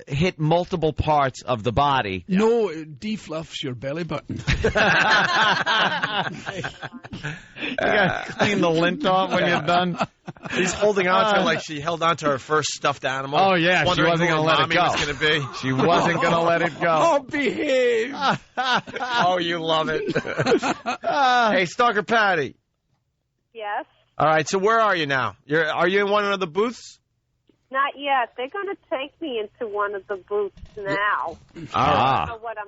hit multiple parts of the body. No, it defluffs your belly button. You gotta clean the lint off when you're done. She's holding on to it like she held on to her first stuffed animal. Oh, yeah, she wondering wasn't who going to let it mommy go. Was gonna be. She wasn't going to let it go. Oh, behave. Oh, you love it. Hey, Stalker Patty. Yes. All right, so where are you now? Are you in one of the booths? Not yet. They're going to take me into one of the booths now. Ah. I don't know what I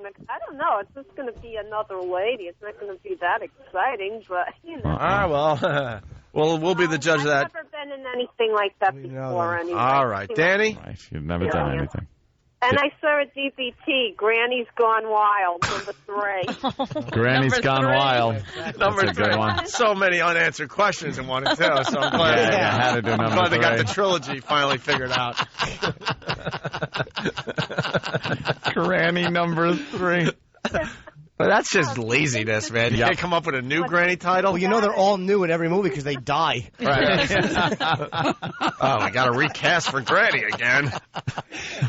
don't know. It's just going to be another lady. It's not going to be that exciting, but, you know. All right, well, we'll be the judge of that. I've never been in anything like that before, anyway. All right, Danny? Right, you've never done anything. And I saw a DVT, Granny's Gone Wild, number 3. Granny's Gone Wild. Number That's a 3. good one. So many unanswered questions in one and two, so I'm glad, Yeah, I had to do number I'm glad they got 3. the trilogy finally figured out. Granny number 3. But that's just laziness, man. You can't come up with a new Granny title. Well, you know they're all new in every movie because they die. Right. I got to recast for Granny again.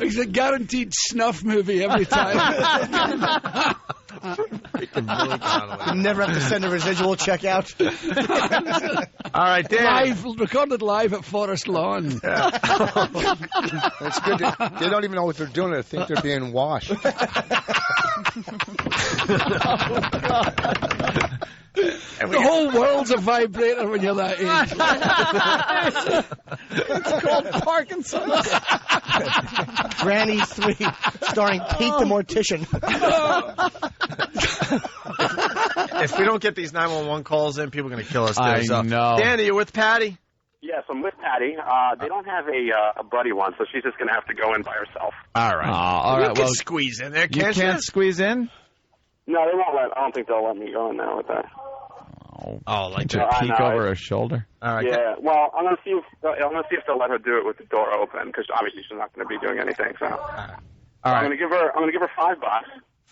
It's a guaranteed snuff movie every time. You never have to send a residual check out. All right, Dan. Recorded live at Forest Lawn. It's good. They don't even know what they're doing. They think they're being washed. The whole world's a vibrator when you're that age. It's called Parkinson's. Granny 3, starring Pete the Mortician. If we don't get these 911 calls in, people are going to kill us. I know. Dan, are you with Patty? Yes, I'm with Patty. They don't have a buddy one, so she's just going to have to go in by herself. All right. All right. You can squeeze in there, You can't can't squeeze in? No, they won't let. I don't think they'll let me go in there with that. Like to peek over her shoulder? All right. Yeah. Well, I'm gonna see if they'll let her do it with the door open because obviously she's not going to be doing anything. So, All right. I'm gonna give her $5.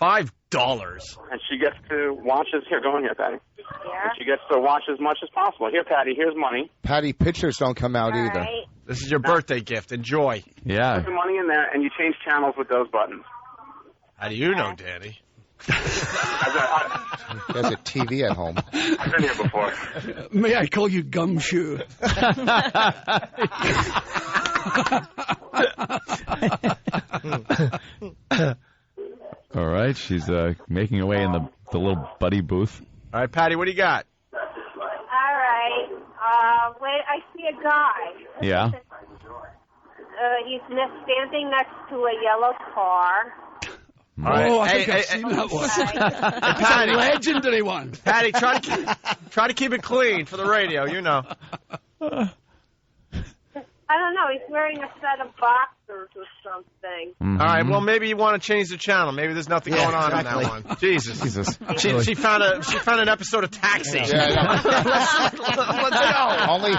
$5. And she gets to watch as here. Go in here, Patty. Yeah. And she gets to watch as much as possible. Here, Patty. Here's money. Patty, pictures don't come out either. Right. This is your birthday gift. Enjoy. Yeah. Put the money in there, and you change channels with those buttons. How do you know, Danny? He has a TV at home. I've been here before. May I call you Gumshoe? All right, she's making her way in the little buddy booth. All right, Patty, what do you got? All right. Wait, I see a guy. Yeah. He's standing next to a yellow car. All right. Oh, I think I've seen that one. Hey, Patty, a legendary one. Patty, try to keep it clean for the radio. You know. I don't know. He's wearing a set of boxers or something. Mm-hmm. All right. Well, maybe you want to change the channel. Maybe there's nothing going on in that one. Jesus. She found an episode of Taxi. Yeah. Let's go. Only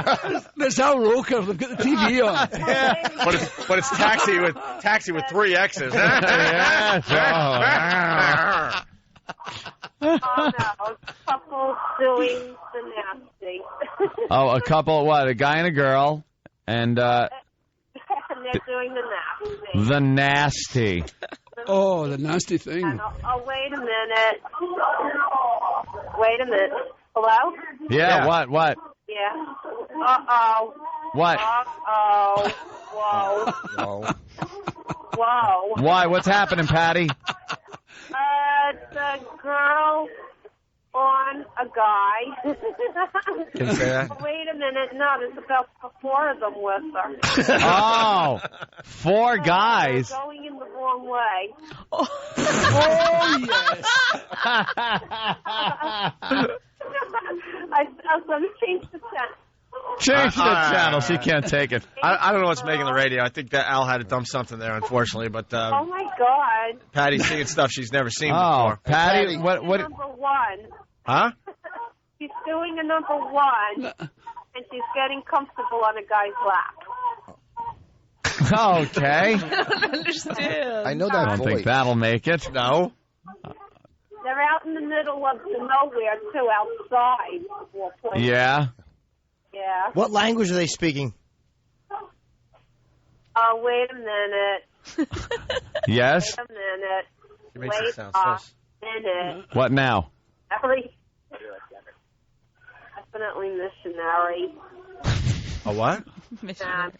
That's Al Roker. They've got the TV on. Yeah. But it's Taxi with 3 X's. Yes. Oh, no. A couple doing the nasty. Oh, a couple, what? A guy and a girl. And And they're doing the nasty. the nasty. Oh, the nasty thing. Oh, wait a minute. Wait a minute. Hello? Yeah. What? Yeah. Uh-oh. What? Uh-oh. Whoa. Whoa. Why? What's happening, Patty? It's a girl on a guy. Can you say that? Wait a minute. No, there's about 4 of them with her. Oh, 4 guys. They're going in the wrong way. Oh, yes. I'm going to change the channel. Change the channel. She can't take it. I don't know what's making the radio. I think that Al had to dump something there, unfortunately. But Oh, my God. Patty's seeing stuff she's never seen Oh, before. Patty, what? Number 1. Huh? She's doing a number 1, and she's getting comfortable on a guy's lap. Okay. I don't understand. I know I that don't voice. think that'll make it. No. They're out in the middle of the nowhere, too, outside. Well, Yeah. Yeah. What language are they speaking? Oh, wait a minute. Yes. Wait a minute. She makes it Wait sound a so. minute. What now? Definitely missionary. A what? And,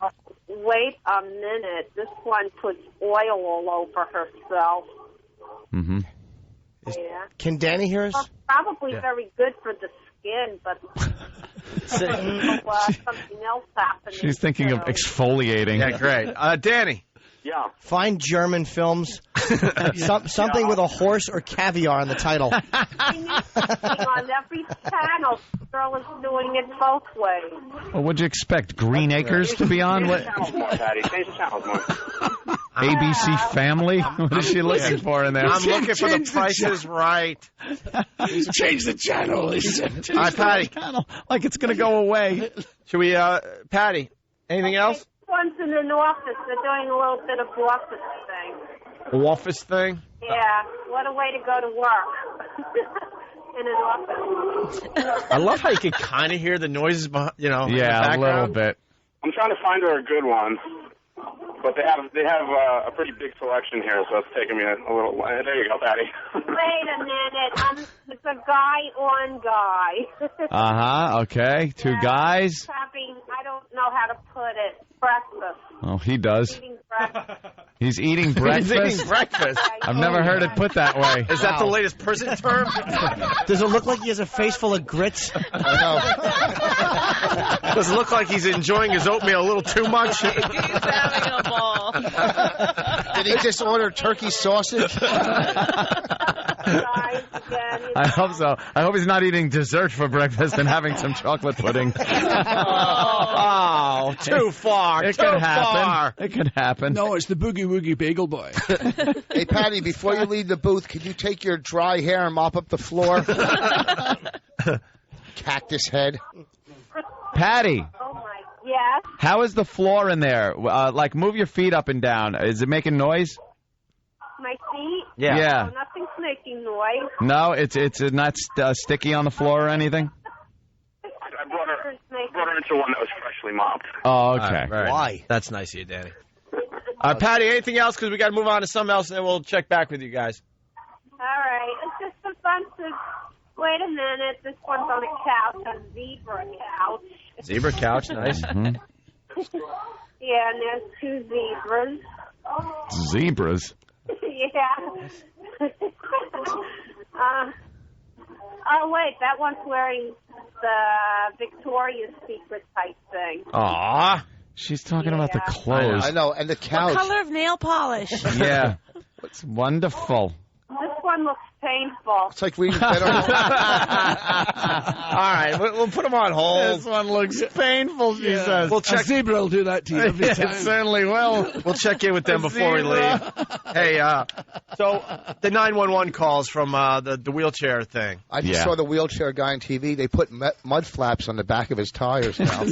wait a minute. This one puts oil all over herself. Mm-hmm. Yeah. Can Danny hear us? Well, probably Yeah. very good for the skin, but something else happening. She's thinking of exfoliating. Yeah, great. Danny. Yeah. Find German films. Something with a horse or caviar in the title. On every channel, the girl is doing it both ways. Well, what'd you expect? Green Acres to be on? What? Channels more, Patty. Change the channels more. ABC Family? What is she looking for in there? I'm looking for The Price is Right. Change the channel. He said. All right, Patty. Like it's going to go away. Should we, Patty, anything else? One's in an office. They're doing a little bit of office thing. Office thing? Yeah. What a way to go to work. In an office. I love how you can kind of hear the noises behind, in the Yeah, a background. little bit. I'm trying to find her a good one, but they have a pretty big selection here, so it's taking me a little. There you go, Patty. Wait a minute. It's a guy on guy. Okay. Two guys. Having, I don't know how to put it, breakfast. Oh, he does. Eating breakfast. He's eating breakfast. He's eating breakfast. I've never heard it put that way. Is that the latest prison term? Does it look like he has a face full of grits? I know. Does it look like he's enjoying his oatmeal a little too much? He's having a ball. Did he just order turkey sausage? I hope so. I hope he's not eating dessert for breakfast and having some chocolate pudding. Oh, too far. It too could happen. far. It could happen. No, it's the Boogie Woogie Bagel Boy. Hey, Patty, before you leave the booth, could you take your dry hair and mop up the floor? Cactus head. Patty, Oh my, yes. how is the floor in there? Like, move your feet up and down. Is it making noise? My feet? Yeah. Oh, nothing's making noise. No, it's not sticky on the floor or anything? I brought her into one that was freshly mopped. Oh, okay. Right. Why? That's nice of you, Danny. Patty, anything else? Because we got to move on to something else, and then we'll check back with you guys. All right. It's just a bunch of, wait a minute, this one's on a couch, a zebra couch. Zebra couch, nice. Mm-hmm. Yeah, and there's two zebras. Zebras? Yeah. Oh, wait, that one's wearing the Victoria's Secret type thing. Aw. She's talking about the clothes. I know, and the couch. What color of nail polish? Yeah. It's wonderful. This one looks painful. It's like reading better. All right, we'll put them on hold. This one looks painful, she says. We'll check. A zebra will do that to you every time. It certainly will. We'll check in with them before we leave. Hey, so the 911 calls from the wheelchair thing. I just saw the wheelchair guy on TV. They put mud flaps on the back of his tires now.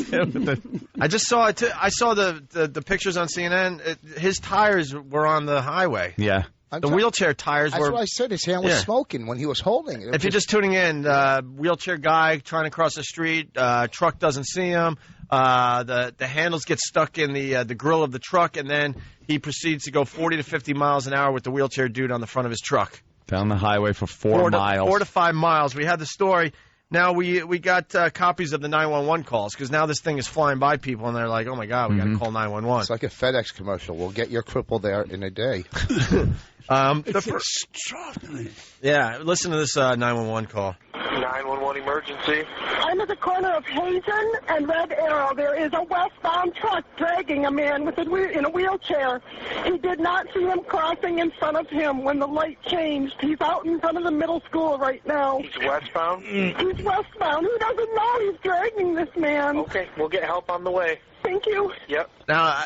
I just saw it. I saw the pictures on CNN. His tires were on the highway. Yeah. The wheelchair tires That's were. what I said. His hand was smoking when he was holding it. If you're just tuning in, wheelchair guy trying to cross the street, truck doesn't see him. The handles get stuck in the grill of the truck, and then he proceeds to go 40 to 50 miles an hour with the wheelchair dude on the front of his truck. Down the highway for 4 miles. 4 to 5 miles. We had the story. Now we got copies of the 911 calls because now this thing is flying by people, and they're like, oh, my God, we got to call 911. It's like a FedEx commercial. We'll get your cripple there in a day. It's extraordinary. Yeah, listen to this 911 call. 911 emergency. I'm at the corner of Hazen and Red Arrow. There is a westbound truck dragging a man in a wheelchair. He did not see him crossing in front of him when the light changed. He's out in front of the middle school right now. He's westbound? He's westbound. Who doesn't know he's dragging this man? Okay, we'll get help on the way. Thank you. Yep. Now,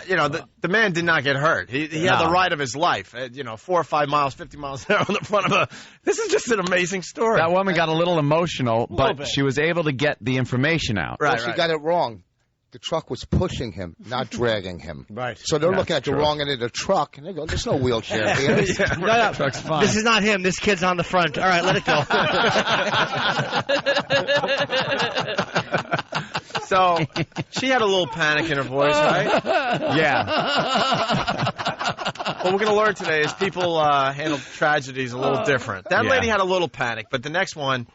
the man did not get hurt. He had the ride of his life. 4 or 5 miles, 50 miles an hour on the front of a... This is just an amazing story. That woman got a little emotional, but she was able to get the information out. Well, she got it wrong. The truck was pushing him, not dragging him. Right. So they're looking at the wrong end of the truck, and they go, there's no wheelchair here. No, truck's fine. This is not him. This kid's on the front. All right, let it go. So she had a little panic in her voice, right? Yeah. What we're going to learn today is people handle tragedies a little different. That lady had a little panic, but the next one,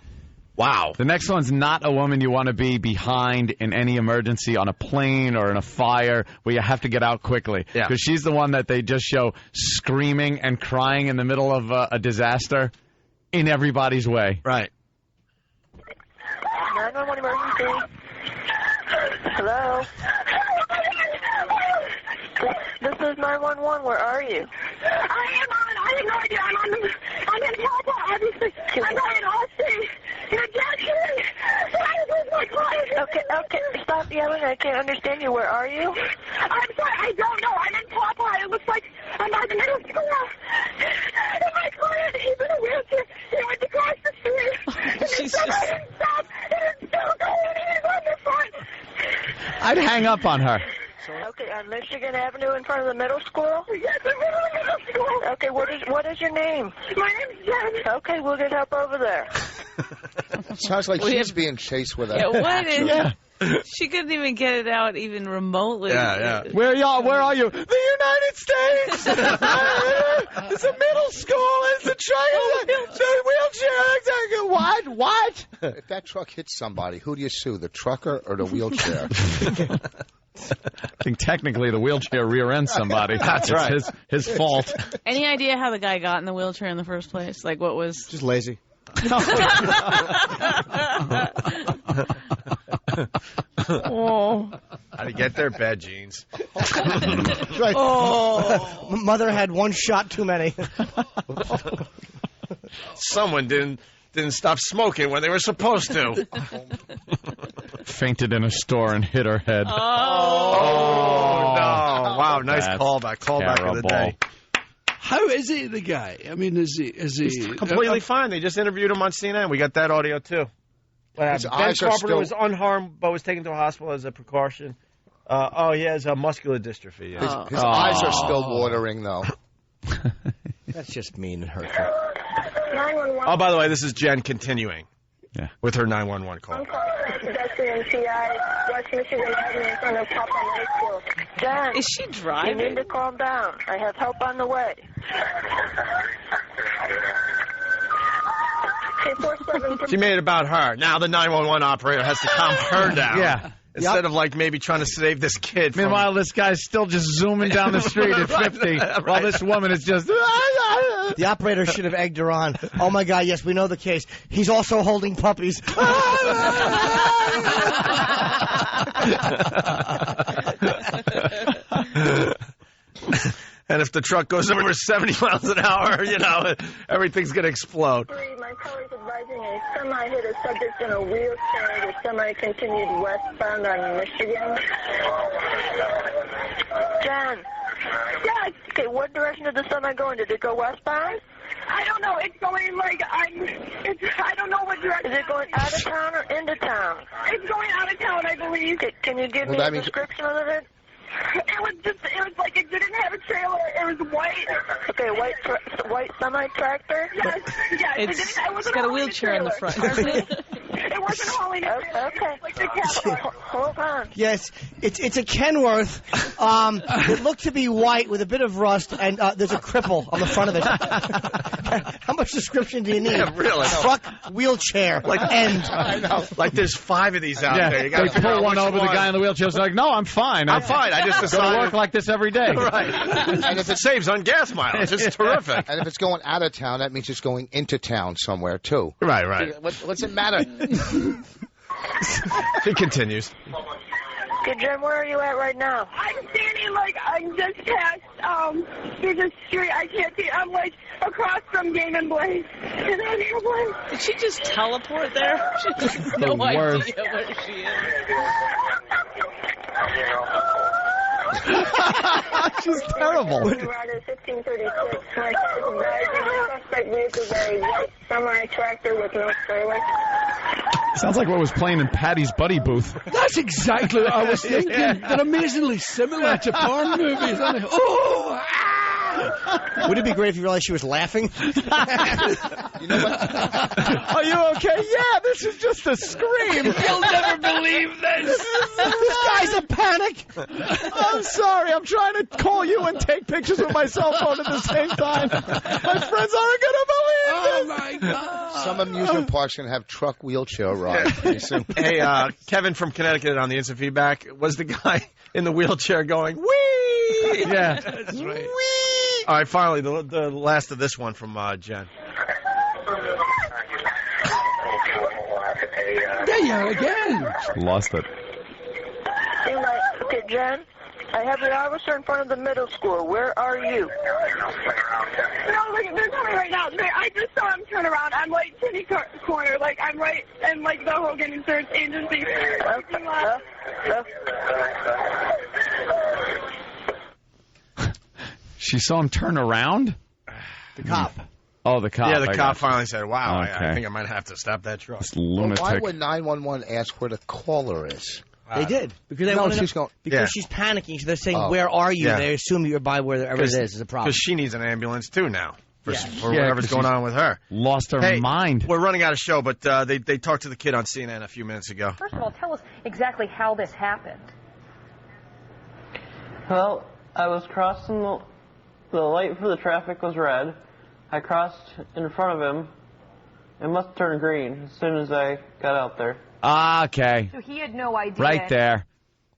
wow. The next one's not a woman you want to be behind in any emergency on a plane or in a fire where you have to get out quickly. Yeah. Because she's the one that they just show screaming and crying in the middle of a disaster in everybody's way. Right. 911 emergency. Hello? This is 911. Where are you? I have no idea. I'm in Papa, obviously. I'm not in Austin. You're Jackson. Where's my client? Okay. Stop yelling. I can't understand you. Where are you? I'm sorry. I don't know. I'm in Papa. It looks like I'm at the middle school. And my client, he's in a wheelchair. He went to cross the street. And he didn't stop. And it's still going. He's on the front. I'd hang up on her. Okay, on Michigan Avenue in front of the middle school? Yes, in front of the middle school. Okay, what is your name? My name's Jen. Okay, we'll get help over there. Sounds like she's being chased with a... Yeah, what is... Yeah. She couldn't even get it out even remotely. Yeah. Where are you? The United States! It's a middle school. It's a wheelchair. What? If that truck hits somebody, who do you sue, the trucker or the wheelchair? I think technically the wheelchair rear-ends somebody. That's right. It's his fault. Any idea how the guy got in the wheelchair in the first place? Like, what was... Just lazy. Oh. How'd he get there? Bad genes. Right. Oh. Mother had one shot too many. Someone didn't stop smoking when they were supposed to. Fainted in a store and hit her head. Oh no! Wow, nice callback. Callback of the day. How is he, the guy? I mean, is he... He's completely fine. They just interviewed him on CNN. We got that audio, too. Ben Carpenter was unharmed, but was taken to a hospital as a precaution. He has a muscular dystrophy. Yeah. His eyes are still watering, though. That's just mean and hurtful. 911. Oh, by the way, this is Jen continuing with her 911 call. I'm calling from pedestrian CI, West Michigan Avenue in front of Papa High School. Jen, is she driving? You need to calm down. I have help on the way. She made it about her. Now the 911 operator has to calm her down. Yeah. Instead of, like, maybe trying to save this kid. Meanwhile, this guy's still just zooming down the street at 50, while this woman is just... The operator should have egged her on. Oh, my God, yes, we know the case. He's also holding puppies. And if the truck goes over 70 miles an hour, everything's going to explode. My colleagues advising a semi hit a subject in a wheelchair. The semi continued westbound on Michigan. Jen. Yes. Okay, what direction did the semi go in? Did it go westbound? I don't know. It's going I don't know what direction. Is it going out of town or into town? It's going out of town, I believe. Okay, can you give me a description of it? It was like it didn't have a trailer. It was white. Okay, white semi-tractor? Yes. It's got a wheelchair in the front. It wasn't hauling it. Okay. Like the cat. Hold on. Yes, it's a Kenworth. It looked to be white with a bit of rust, and there's a cripple on the front of it. How much description do you need? Yeah, really. Truck, wheelchair, end. I know. Like there's 5 of these out there. You they pull one over, the guy in the wheelchair's like, no, I'm fine. I'm fine. I just decided to work like this every day. Right. And if it saves on gas mileage, it's terrific. And if it's going out of town, that means it's going into town somewhere, too. Right. What's it matter? He continues. Okay, Jen, where are you at right now? I'm standing I'm just past through the street. I can't see. I'm across from Game and Blaze. Did she just teleport there? She has no idea where she is. She's terrible. Rider 1536. Suspect vehicle is a white semi-tractor with no trailer. Sounds like what was playing in Patty's Buddy booth. That's exactly what I was thinking. They're amazingly similar to porn movies, aren't they? Oh! Would it be great if you realized she was laughing? You know what? Are you okay? Yeah, this is just a scream. You'll never believe this. This guy's a panic. I'm sorry. I'm trying to call you and take pictures with my cell phone at the same time. My friends aren't going to believe this. Oh, my God. Some amusement parks can have truck wheelchair rides. Hey, Kevin from Connecticut on the instant feedback. Was the guy in the wheelchair going, wee? Yeah. That's right. Wee! All right, finally, the last of this one from Jen. There you are again. Lost it. Jen. I have the officer in front of the middle school. Where are you? No, look, they're coming right now. I just saw him turn around. I'm like kitty corner. Like I'm right in like the Hogan Insurance Agency. She saw him turn around? The cop. Oh, the cop. Yeah, the I cop got you. finally said, wow, Okay. I think I might have to stop that truck. This lunatic. Why would 911 ask where the caller is? They did because they No, want to she's going. because she's panicking. So they're saying, Oh. "Where are you?" Yeah. They assume you're by wherever it is a problem. Because she needs an ambulance, too, now. For Yeah, whatever's 'cause going she's on with her. Lost her Hey, mind. We're running out of show, but they talked to the kid on CNN a few minutes ago. First of all, tell us exactly how this happened. Well, I was crossing the light for the traffic was red. I crossed in front of him. It must have turned green as soon as I got out there. Okay. So he had no idea. Right there.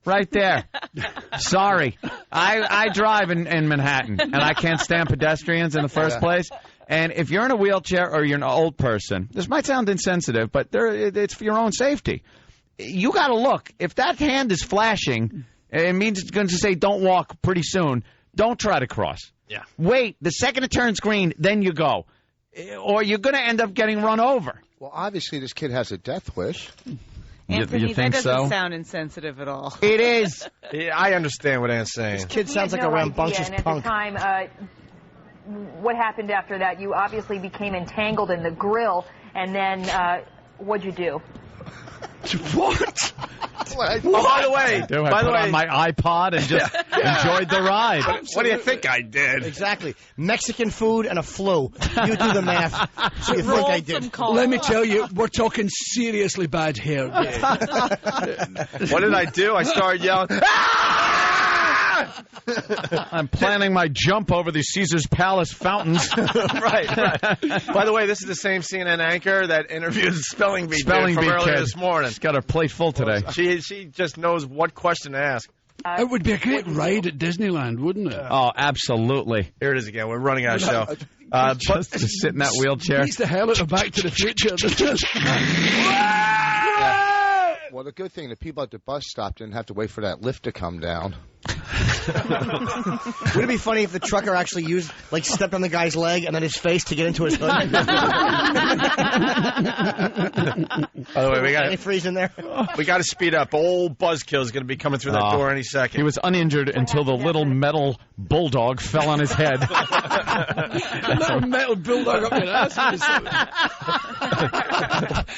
Right there. Sorry. I drive in Manhattan, and I can't stand pedestrians in the first place. And if you're in a wheelchair or you're an old person, this might sound insensitive, but it's for your own safety. You got to look. If that hand is flashing, it means it's going to say don't walk pretty soon. Don't try to cross. Yeah. Wait. The second it turns green, then you go. Or you're going to end up getting run over. Well, obviously, this kid has a death wish. Anthony, you think that doesn't so? sound insensitive at all. It is. Yeah, I understand what Ann's saying. This kid He sounds had like a no rambunctious idea, and punk. at the time, what happened after that? You obviously became entangled in the grill, and then what'd you do? What? Oh, by the way, I put on my iPod and just enjoyed the ride. What do you think I did? Exactly. Mexican food and a flu. You do the math. So you think I did? Let me tell you, we're talking seriously bad hair. What did I do? I started yelling, I'm planning my jump over the Caesar's Palace fountains. right. By the way, this is the same CNN anchor that interviewed Spelling Bee Spelling from Bee earlier kid. this morning. She's got her plate full today. She just knows what question to ask. It would be a great ride at Disneyland, wouldn't it? Oh, absolutely. Here it is again. We're running out of show. Just to sit in that wheelchair. Beats the hell out of Back to the Future. Well, the good thing, the people at the bus stop didn't have to wait for that lift to come down. Would it be funny if the trucker actually stepped on the guy's leg and then his face to get into his hood? By the way, Any freeze in there? we got to speed up. Old Buzzkill is going to be coming through that door any second. He was uninjured until the little metal bulldog fell on his head. Little metal bulldog up your ass.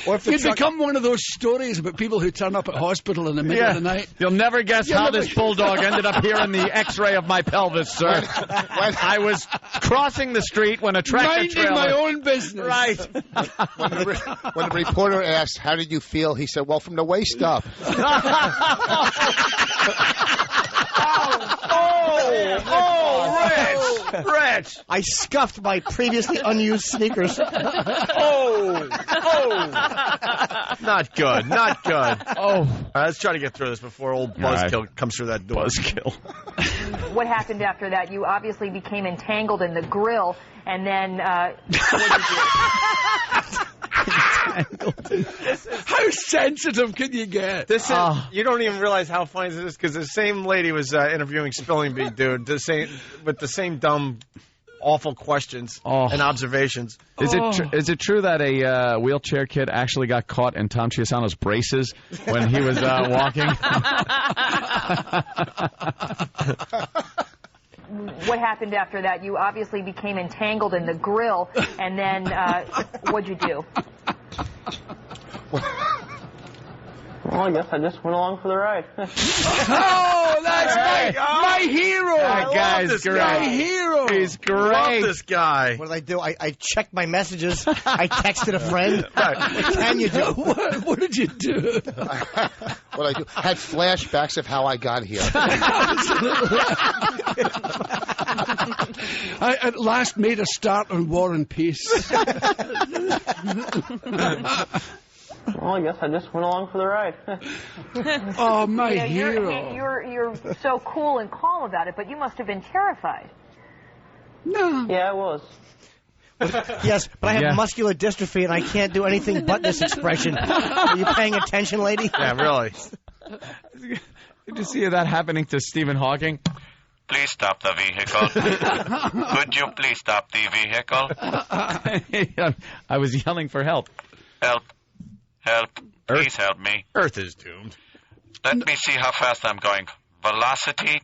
Or if the You'd become one of those stories about people who turn up at hospital in the middle of the night. You'll never guess how this bulldog ended up here in the X-ray of my pelvis, sir. I was crossing the street when a tractor Minding trailer... my own business. Right. When the reporter asked, how did you feel? He said, well, from the waist up. Rich! I scuffed my previously unused sneakers. Not good. Not good. Let's try to get through this before old Buzzkill comes through that door. Buzzkill. What happened after that? You obviously became entangled in the grill, and then what'd you do? How sensitive can you get? This is, you don't even realize how funny this is because the same lady was interviewing Spelling Bee dude, with the same dumb, awful questions and observations. Is it true that a wheelchair kid actually got caught in Tom Chiusano's braces when he was walking? What happened after that? You obviously became entangled in the grill, and then what'd you do? Well, I guess I just went along for the ride. Oh, that's my hero! That guy's great. My hero! He's great. Love this guy. What did I do? I checked my messages. I texted a friend. What can you do? What did you do? What I do? Had flashbacks of how I got here. I at last made a start on War and Peace. Well, I guess I just went along for the ride. Oh, my hero. You're so cool and calm about it, but you must have been terrified. No. Yeah, I was. Yes, but I have muscular dystrophy and I can't do anything but this expression. Are you paying attention, lady? Yeah, really. Did you see that happening to Stephen Hawking? Please stop the vehicle. Could you please stop the vehicle? I was yelling for help. Help. Help. Please help me. Earth is doomed. Let me see how fast I'm going. Velocity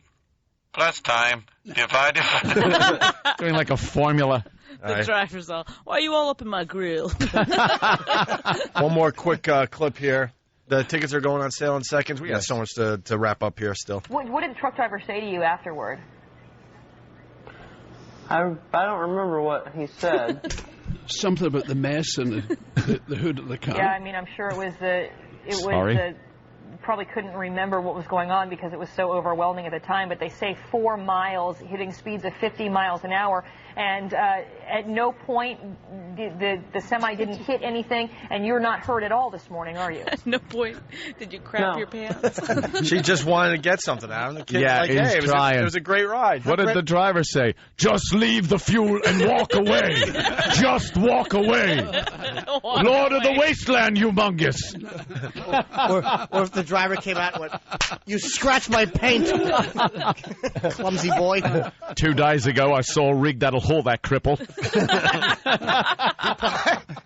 plus time divided by... Doing like a formula. The driver's all, why are you all up in my grill? One more quick clip here. The tickets are going on sale in seconds. We got so much to wrap up here still. What did the truck driver say to you afterward? I don't remember what he said. Something about the mess and the hood of the car. Yeah, I mean, I'm sure it was probably couldn't remember what was going on because it was so overwhelming at the time, but they say 4 miles, hitting speeds of 50 miles an hour, and at no point the semi didn't hit anything, and you're not hurt at all this morning, are you? At no point did you crap your pants. She just wanted to get something out of him. The kid's like, he's hey, trying. It was a great ride. What did the driver say? Just leave the fuel and walk away. Just walk away. Lord of the Wasteland, humongous. or if the driver came out and went, you scratched my paint. Clumsy boy. 2 days ago, I saw a rig that'll hold that cripple.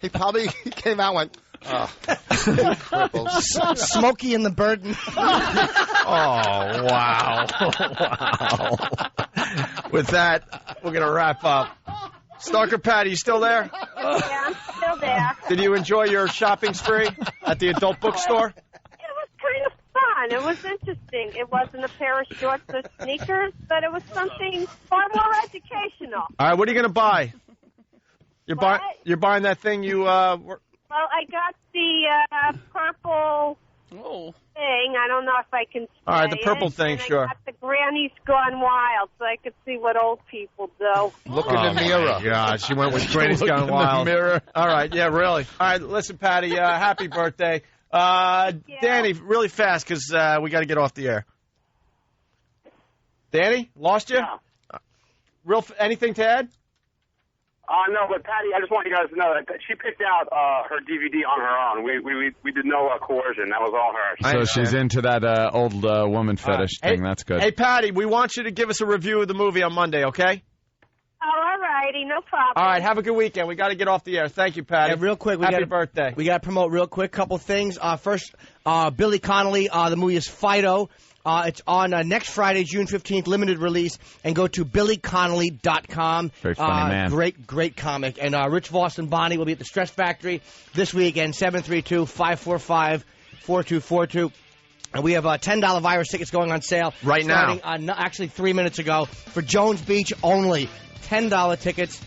He probably came out and went, oh, cripples. Smokey and the Burden. Oh, wow. Wow. With that, we're going to wrap up. Stalker Patty, you still there? Yeah, I'm still there. Did you enjoy your shopping spree at the adult bookstore? It was kind of fun. It was interesting. It wasn't a pair of shorts or sneakers, but it was something far more educational. All right, what are you going to buy? You're buying that thing you Well, I got the purple thing. I don't know if I can say All right, the purple it. thing, and sure. I got the Granny's Gone Wild, so I could see what old people do. Look in the mirror. Oh, God, she went with Granny's Look Gone in the Wild. mirror. All right, yeah, really. All right, listen, Patty, happy birthday. Danny, really fast, because we got to get off the air. Danny, lost you? No. Anything to add? No, but Patty, I just want you guys to know that she picked out her DVD on her own. We did no coercion. That was all her. So she's into that old woman fetish thing. That's good. Hey, Patty, we want you to give us a review of the movie on Monday, okay? Oh, all righty, no problem. All right, have a good weekend. We got to get off the air. Thank you, Patty. Yeah, real quick, happy birthday. We got to promote real quick couple things. First, Billy Connolly. The movie is Fido. It's on next Friday, June 15th, limited release, and go to billyconnolly.com. Very funny man. Great comic. And Rich Voss and Bonnie will be at the Stress Factory this weekend, 732-545-4242. And we have $10 virus tickets going on sale. Right now. Starting, actually 3 minutes ago, for Jones Beach only. $10 tickets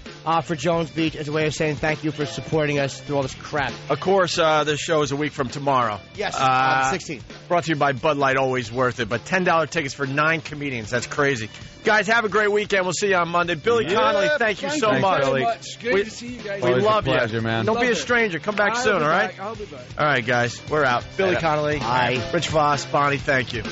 for Jones Beach as a way of saying thank you for supporting us through all this crap. Of course, this show is a week from tomorrow. Yes, 16th. Brought to you by Bud Light, always worth it. But $10 tickets for 9 comedians. That's crazy. Guys, have a great weekend. We'll see you on Monday. Billy Connolly, thank you so much. It's great to see you guys. We love pleasure, you. Man. Don't be a stranger. Come back soon, all right? I'll be back. All right, guys. We're out. Billy Connolly. Hi. Rich Voss. Bonnie, thank you.